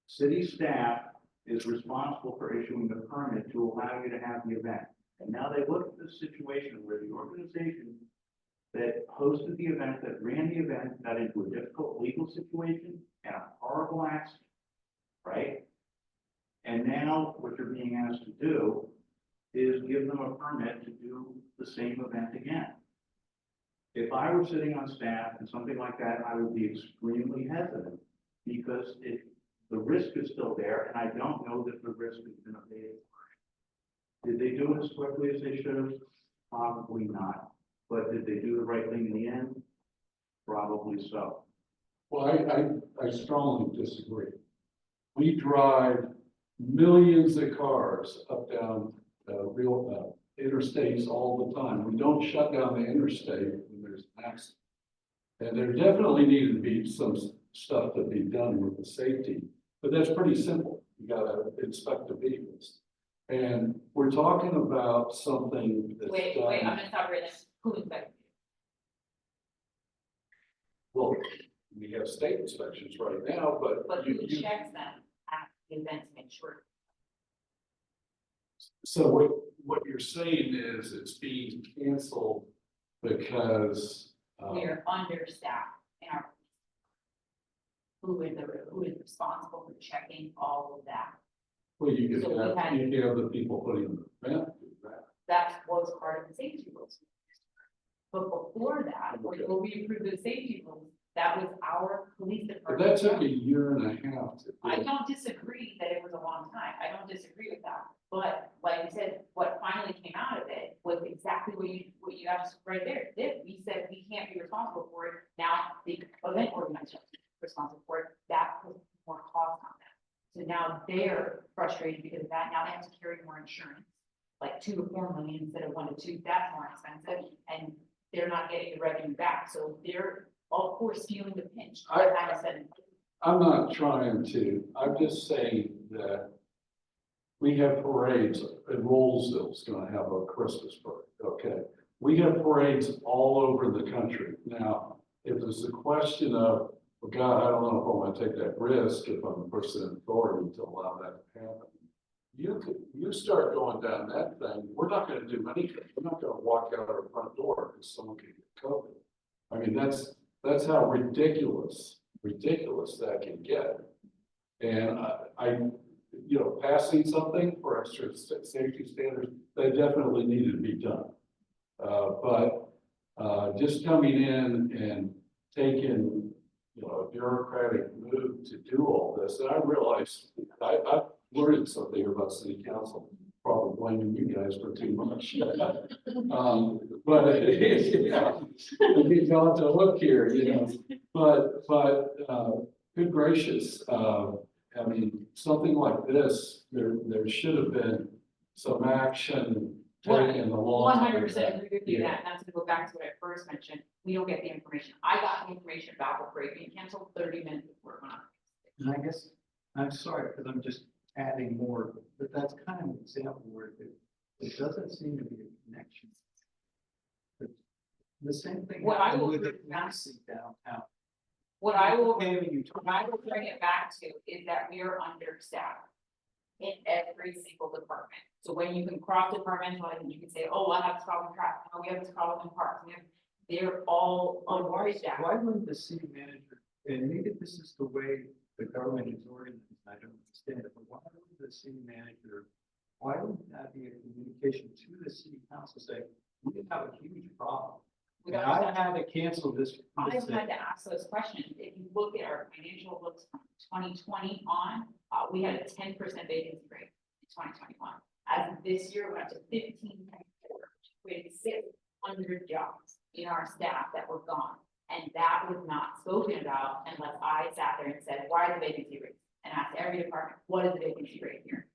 City staff is responsible for issuing the permit to allow you to have the event. And now they look at this situation where the organization that hosted the event, that ran the event, got into a difficult legal situation and a horrible accident, right? And now what you're being asked to do is give them a permit to do the same event again. If I were sitting on staff and something like that, I would be extremely hesitant because the risk is still there, and I don't know that the risk has been abated. Did they do it as quickly as they should have? Probably not. But did they do the right thing in the end? Probably so. Well, I strongly disagree. We drive millions of cars up down real interstates all the time. We don't shut down the interstate when there's an accident. And there definitely needed to be some stuff to be done with the safety, but that's pretty simple. You gotta inspect the vehicles. And we're talking about something that's Wait, done. I'm gonna stop right there. Who inspected you? Well, we have state inspections right now, but But you, who checks them at the event to make sure? so what you're saying is it's being canceled because, We are understaffed in our. Who is responsible for checking all of that? well, you could So we have, had- you could have the people putting the event do that. That was part of the safety rules. But before that, Okay. before we approved the safety rules, that was our police But department. that took a year and a half to do. I don't disagree that it was a long time. I don't disagree with that. But like I said, what finally came out of it was exactly what you asked right there. We said we can't be responsible for it. Now the event organizer is responsible for it. That puts more cost on them. So now they're frustrated because of that. Now they have to carry more insurance, like 2 to 4 million instead of 1 to 2. That's more expensive, and they're not getting the revenue back. So they're of course feeling the pinch. I'm not trying to, I'm just saying that we have parades, and Rollsville's gonna have a Christmas parade, okay? We have parades all over the country. Now, if it's a question of, well, God, I don't know if I wanna take that risk if I'm the person in authority to allow that to happen. You start going down that thing, we're not gonna do anything. We're not gonna walk out our front door because someone can get COVID. I mean, that's how ridiculous that can get. And you know, passing something for extra safety standards, that definitely needed to be done. But just coming in and taking, you know, a bureaucratic move to do all this, and I realize I've learned something about city council, probably blaming you guys for too much. But it is, yeah, you got to look here, you know, but good gracious, I mean, something like this, there should have been some action taken along. 100% agree with you that, and that's to go back to what I first mentioned. We don't get the information. I got the information about the parade being canceled 30 minutes before it went on. And I guess, I'm sorry, because I'm just adding more, but that's kind of an example where it doesn't seem to be a connection. But the same thing What I happened will with the agree with that. policy downtown. What I will Tammy, you What I will bring it back to is that we are understaffed in every single department. So when you can cross departmental, and you can say, oh, I have this problem in traffic, oh, we have this problem in parks, they're all understaffed. Why wouldn't the city manager, and maybe this is the way the government is organized, I don't understand it, but why would the city manager, why wouldn't that be a communication to the city council saying, we have a huge problem? We And don't I had to cancel this. I've had to ask those questions. If you look at our financial books from 2020 on, we had a 10% vacancy rate in 2021. As of this year, we're up to 15.4, we had 600 jobs in our staff that were gone. And that was not spoken about unless I sat there and said, why are the vacancy rates? And asked every department, what is the vacancy rate here?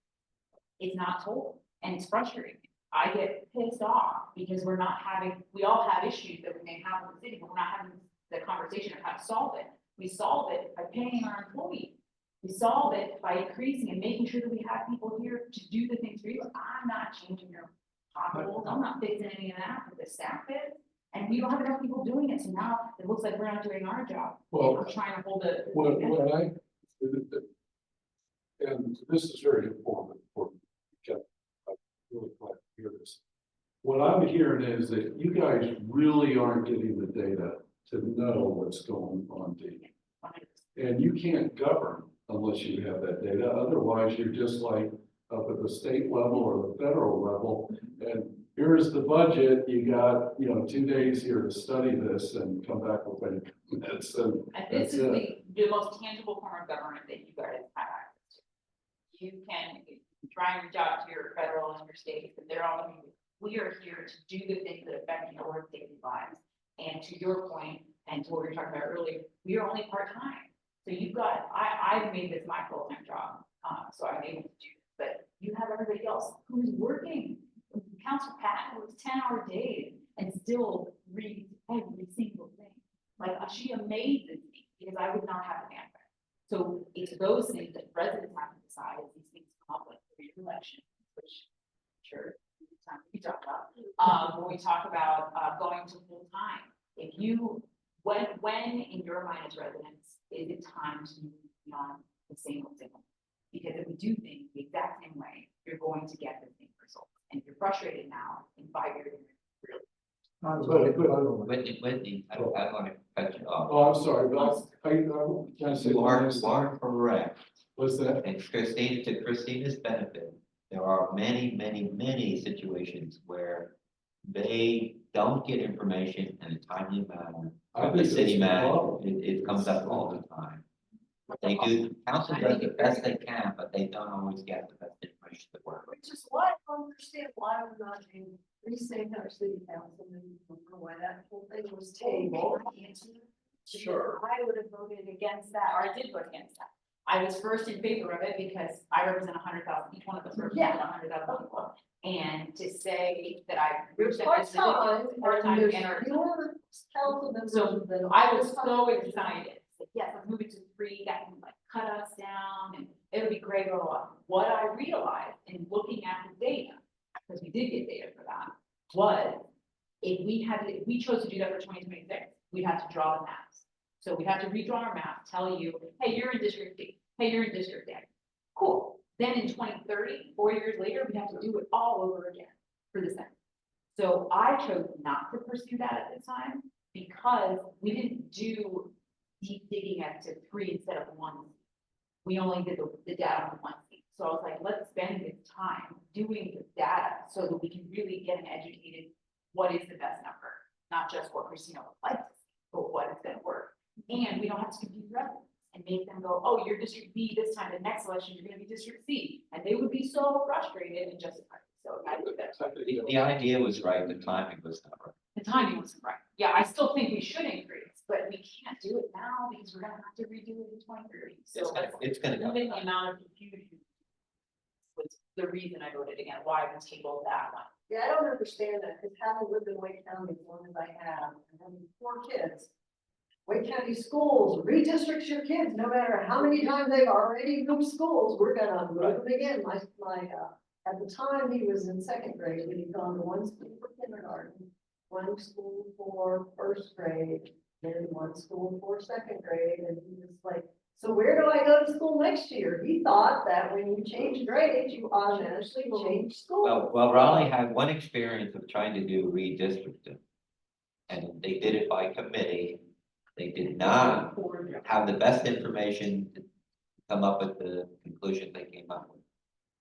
It's not told, and it's frustrating. I get pissed off because we all have issues that we may have with the city, but we're not having the conversation of how to solve it. We solve it by paying our employees. We solve it by increasing and making sure that we have people here to do the things for you. I'm not changing your potholes. I'm not fixing any of that, but the staff is. And we don't have enough people doing it, so now it looks like we're not doing our job. Well, I'm trying to hold it. what I, and this is very important for, I'm really glad to hear this. What I'm hearing is that you guys really aren't getting the data to know what's going on deep. And you can't govern unless you have that data. Otherwise, you're just like up at the state level or the federal level. And here's the budget. You got, 2 days here to study this and come back with any comments. And this that's is it. the most tangible form of government that you guys have access to. You can try and reach out to your federal and your states, but they're all, we are here to do the things that affect your daily lives. And to your point, and to what we were talking about earlier, we are only part-time. So you've got, I've made this my full-time job, so I'm able to do this, but you have everybody else who's working. Councilor Pat works 10-hour days and still reads every single thing. Like, she amazes me because I would not have the bandwidth. So it's those things that residents have to decide as these things come up with for your election, which sure, it's time we talk about. When we talk about going to full-time, if you, when in your mind as residents, is it time to move beyond the same old thing? Because if we do things the exact same way, you're going to get the same result. And if you're frustrated now, in 5 years, really. Whitney, I don't want to cut you off. Oh, I'm sorry, but can I say You one are, last you are correct. What's that? And Christine, to Christina's benefit, there are many, many, many situations where they don't get information in a timely manner. I From the think city that's the manager, problem. it comes up all the time. They do, council does the best they can, but they don't always get the best information to work with. Which is why I don't understand why we're not in resync our city council meeting, why that whole thing was tabled. Sure. I would have voted against that, or I did vote against that. I was first in favor of it because I represent 100,000, each one of us represents 100,000 people. And to say that I. Part-time, Part-time and and our. your council members. So I was so excited, said, yes, let's move it to 3, that can like cut us down and it would be great, blah, blah, blah. What I realized in looking at the data, because we did get data for that, was if we chose to do that for 2026, we'd have to draw the maps. So we'd have to redraw our map, tell you, hey, you're in District D, hey, you're in District A. Cool. Then in 2030, 4 years later, we have to do it all over again for the Senate. So I chose not to pursue that at the time because we didn't do deep digging as to 3 instead of 1. We only did the data on 1 seat. So I was like, let's spend this time doing the data so that we can really get an educated, what is the best number? Not just what Christina would like to see, but what is going to work. And we don't have to confuse residents and make them go, oh, you're District B this time, the next election, you're going to be District C. And they would be so frustrated and justified. So I think that's The idea was right, the timing was not right. the timing wasn't right. Yeah, I still think we should increase, but we can't do it now because we're gonna have to redo it in 2030. So It's gonna go. limit the amount of confusion was the reason I voted again, why we tabled that one. Yeah, I don't understand that, because having lived in Wake County as long as I have, and having 4 kids, Wake County schools redistricts your kids, no matter how many times they've already moved schools, we're gonna move them again. At the time, he was in 2nd grade, and he'd gone to 1 school for kindergarten, 1 school for 1st grade, then 1 school for 2nd grade, and he was like, so where do I go to school next year? He thought that when you change grades, you automatically change school. Well, Raleigh had one experience of trying to do redistricting. And they did it by committee. They did not have the best information to come up with the conclusion they came up with.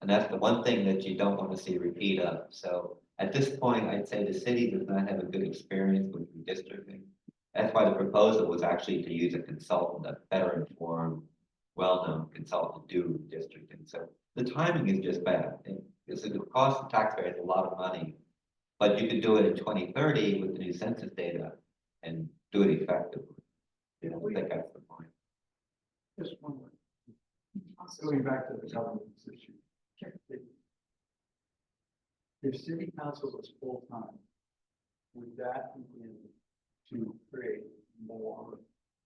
And that's the one thing that you don't want to see a repeat of. So at this point, I'd say the city does not have a good experience with redistricting. That's why the proposal was actually to use a consultant, a better informed, well-known consultant to do redistricting. So the timing is just bad. It's going to cost the taxpayers a lot of money, but you could do it in 2030 with the new census data and do it effectively. I think that's the point. Just one more. Going back to the governance issue. If city council was full-time, would that begin to create more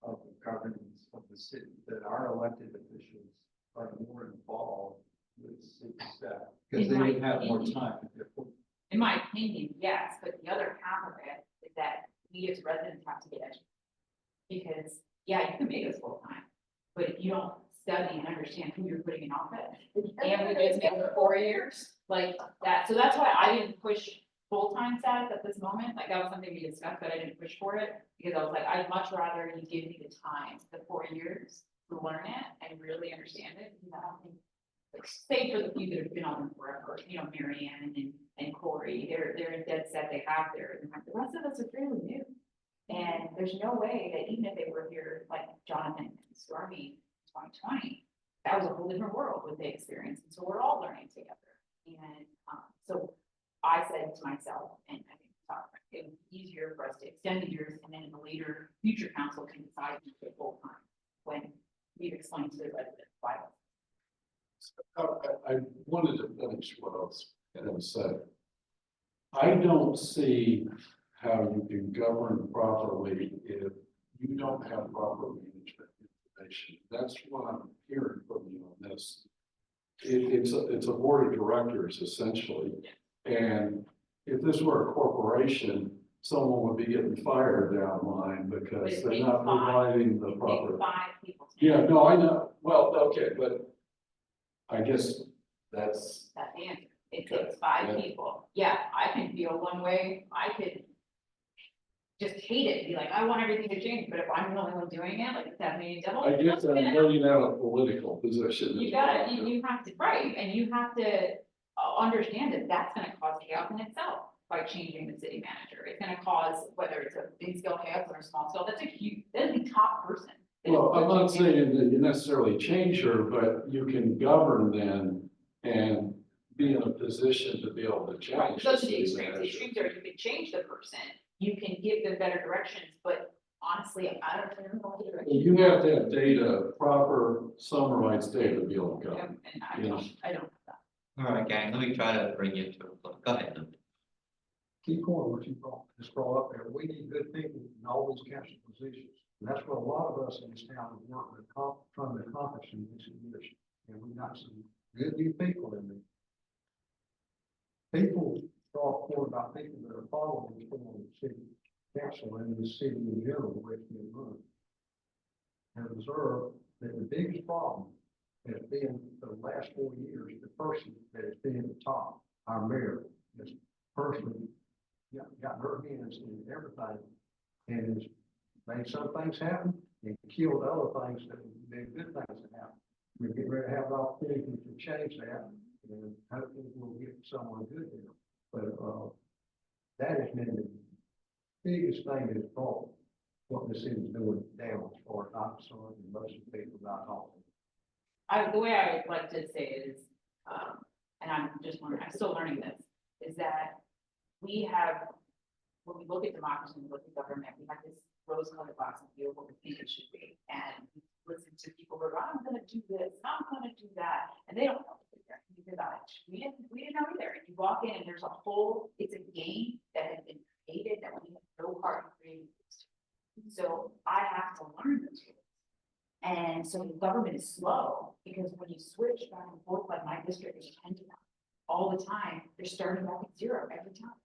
of the governance of the city, that our elected officials are more involved with city staff. Because they would have more time. In my opinion, yes, but the other half of it is that we as residents have to get educated. Because, yeah, you can make us full-time, but if you don't study and understand who you're putting in office, and we just made it 4 years, like that, so that's why I didn't push full-time status at this moment, like that was something we discussed, but I didn't push for it, because I was like, I'd much rather you give me the time, the 4 years, to learn it and really understand it, because I don't think, like, say for the few that have been on them forever, you know, Mary Ann and Corey, they're in dead set, they have theirs, and like, the rest of us are fairly new. And there's no way that even if they were here, like Jonathan and Stormy in 2020, that was a whole different world what they experienced. And so we're all learning together. And so I said to myself, and I think it would be easier for us to extend the years, and then in the later future council can decide to take full time when we've explained to the residents why. I wanted to finish what I was going to say. I don't see how you can govern properly if you don't have proper management information. That's what I'm hearing from you on this. It's a board of directors essentially. And if this were a corporation, someone would be getting fired down the line because they're not providing the proper. 5 people. Yeah, no, I know. Well, okay, but I guess that's the answer. It Okay. takes 5 Yeah. people. Yeah, I can feel one way. I could just hate it, be like, I want everything to change, but if I'm the only one doing it, like that means devil. I guess I'm bringing out a political position. You gotta, you have to, right, and you have to understand that that's gonna cause chaos in itself by changing the city manager. It's gonna cause, whether it's a big scale chaos or a small scale, that's the top person. Well, I'm not saying that you necessarily change her, but you can govern then and be in a position to be able to Right, change. those are the city extremes. The manager. extremes are you can change the person, you can give them better directions, but honestly, I don't know the direction. You have to have data, proper summarized data to be able to go. And I you know. don't have that. All right, gang, let me try to bring you to a close. Go ahead, Lou. Key point what you just brought up there, we need good people in all these council positions. And that's what a lot of us in this town have worked with, trying to accomplish in this years. And we've got some good new people in there. People talk more about people that are following this from the city council and the city in general, the way it's being run. And observe that the biggest problem has been for the last 4 years, the person that has been at the top, our mayor, has personally got her hands in everything and has made some things happen and killed other things that made good things that happen. We're getting ready to have an opportunity to change that, and hopefully we'll get someone good there. But that has been the biggest thing that has brought what the city's doing down as far as I'm concerned, and most of the people not talking. The way I would like to say it is, and I'm still learning this, is that we have, when we look at democracy, and we look at government, we have this rose-colored box and view of what we think it should be. And we listen to people who are, I'm gonna do this, I'm gonna do that, and they don't know what they're doing, because we didn't know either. And you walk in and there's it's a game that has been created that we have no part in creating. So I have to learn those rules. And so the government is slow, because when you switch back and forth, like my district is 10 to 9, all the time, they're starting back at 0 every time.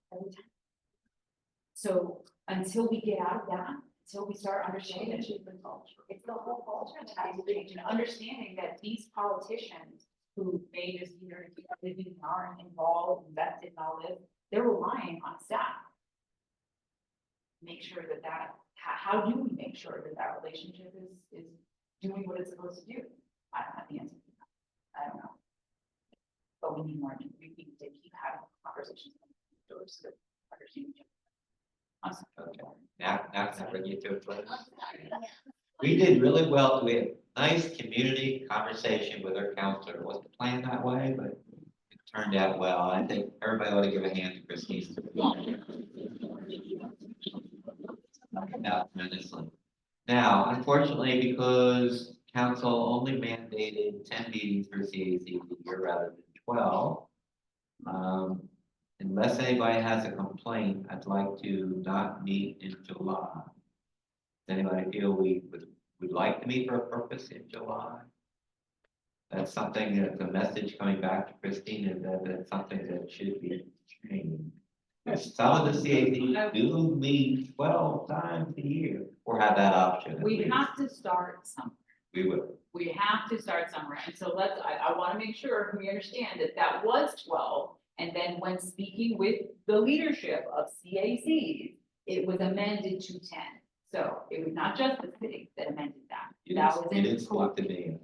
So until we get out of that, until we start understanding that it's the whole culture that has to change, and understanding that these politicians who may just either aren't involved, invested in all this, they're relying on staff. Make sure that how do we make sure that relationship is doing what it's supposed to do? I don't have the answer to that. I don't know. But we need more, we need to keep having conversations to understand each other. I'm sorry. Okay. Now can I bring you to a close? We did really well. We had a nice community conversation with our counselor. It wasn't planned that way, but it turned out well. I think everybody ought to give a hand to Christine. Tremendously. Now, unfortunately, because council only mandated 10 meetings for CAC a year rather than 12, unless anybody has a complaint, I'd like to not meet in July. Anybody feel would like to meet for a purpose in July? That's something that the message coming back to Christina, that's something that should be changed. Some of the CACs do meet 12 times a year, or have that option. at We least. have to start somewhere. We would. We have to start somewhere, and so I wanna make sure we understand that that was 12. And then when speaking with the leadership of CACs, it was amended to 10. So it was not just the city that amended that. That was You in didn't speak to me.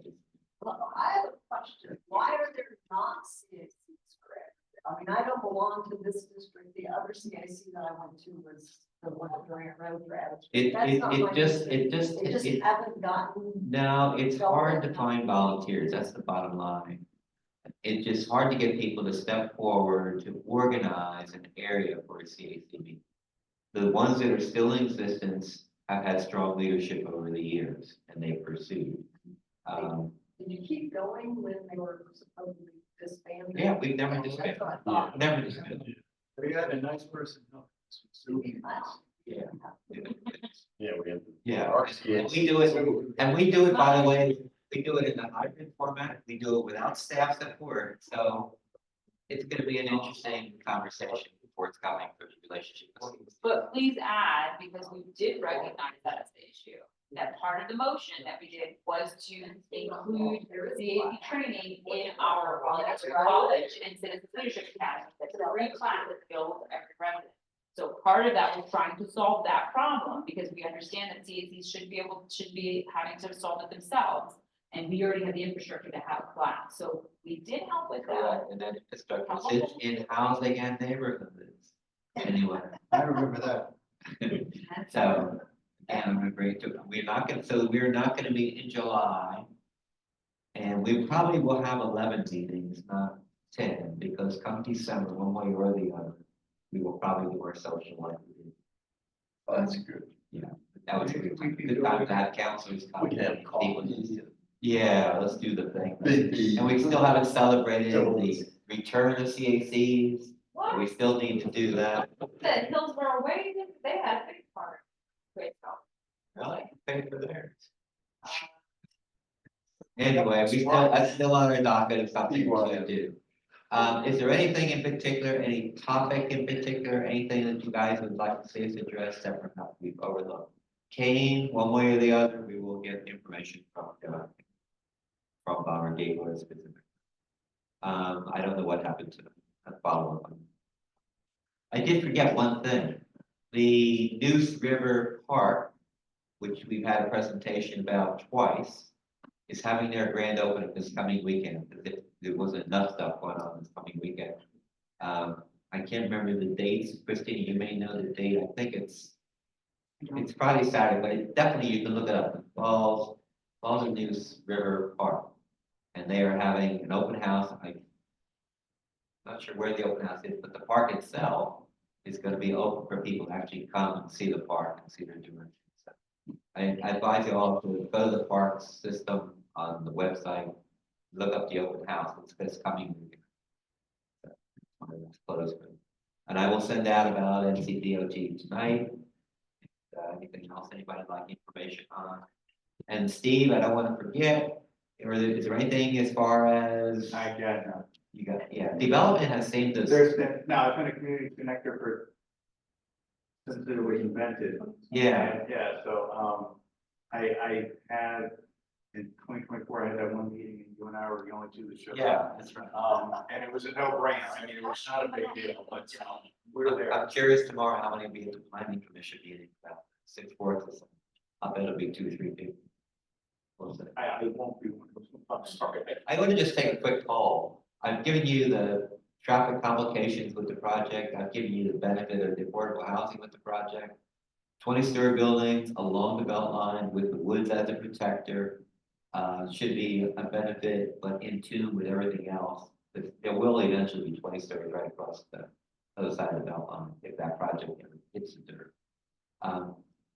Well, I have a question. Why are there not CACs for it? I mean, I don't belong to this district. The other CAC that I went to was the one at Durant Road Ravage. That's not my district. They just haven't gotten. No, it's hard to find volunteers, that's the bottom line. It's just hard to get people to step forward to organize an area for a CAC meeting. The ones that are still in existence have had strong leadership over the years, and they pursued. Did you keep going when they were supposedly disbanded? Yeah, we've never That's disbanded. what I thought. Never disbanded. We had a nice person. help us with Zoom. Yeah. Yeah, we have. Yeah, Our and we do it, and we do it, by the way, we do it in a hybrid format, we do it without staff support, so. It's gonna be an interesting conversation forthcoming for the relationship. But please add, because we did recognize that as the issue, that part of the motion that we did was to include CAC training in our elementary college and citizens leadership academy. That's a free class that's available to every resident. So part of that was trying to solve that problem, because we understand that CACs should be having to solve it themselves. And we already have the infrastructure to have a class, so we did help with that. And then infrastructure sits in housing and neighborhoods, anyway. I remember that. So, again, I'm gonna bring it to, we're not gonna meet in July. And we probably will have 11 meetings, not 10, because come December, one way or the other, we will probably do our social life. Oh, that's good. Yeah, that was a good time to have counselors come. We can have People coffee. just- Yeah, let's do the thing. Big B. And we still haven't celebrated the Doubles. return of CACs, and we still need to do that. The Hillsborough Way, they had a big part. Great stuff. Really? Pay for theirs. Anyway, that's still on our docket of something we should do. Is there anything in particular, any topic in particular, anything that you guys would like to see us address that we've overlooked? Kane, one way or the other, we will get information from Bonner Gaylord specifically. I don't know what happened to that follow-up. I did forget one thing. The Neuse River Park, which we've had a presentation about twice, is having their grand opening this coming weekend. There wasn't enough stuff going on this coming weekend. I can't remember the dates. Christina, you may know the date. I think it's probably Saturday, but definitely you can look it up. Falls of Neuse River Park. And they are having an open house. I'm not sure where the open house is, but the park itself is going to be open for people to actually come and see the park and see their doing. So I advise you all to go to the park system on the website, look up the open house. It's coming. And I will send out about NCDOT tonight. Anything else anybody would like information on? And Steve, I don't want to forget, is there anything as far as I got none. you got? Yeah, development has seemed to. There's been, no, it's been a community connector for, since it was invented. Yeah. And, yeah, so, I had, in 2024, I had that one meeting and you and I were the only two that showed up. Yeah, that's right. And it was a no-brainer. I mean, it was not a big deal, but, we're there. I'm curious tomorrow how many will be at the planning commission meeting, about 6 4 or something. I bet it'll be 2 or 3 people. What was it? I won't be one of those. I'm sorry. I'm going to just take a quick poll. I've given you the traffic complications with the project. I've given you the benefit of the affordable housing with the project. 20-story buildings along the belt line with the woods as a protector should be a benefit, but in tune with everything else. There will eventually be 20 stories right across the other side of the belt line if that project ever hits the dirt.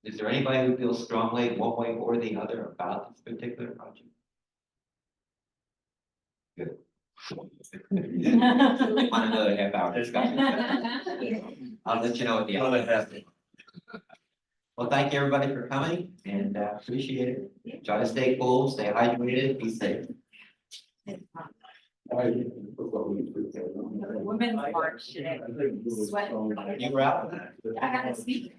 Is there anybody who feels strongly one way or the other about this particular project? Good. Want another half hour discussion? I'll let you know at the end. Well, thank you everybody for coming and appreciate it. Try to stay cool, stay hydrated, be safe. Women's March today. Sweating. You were out for that. I gotta speak.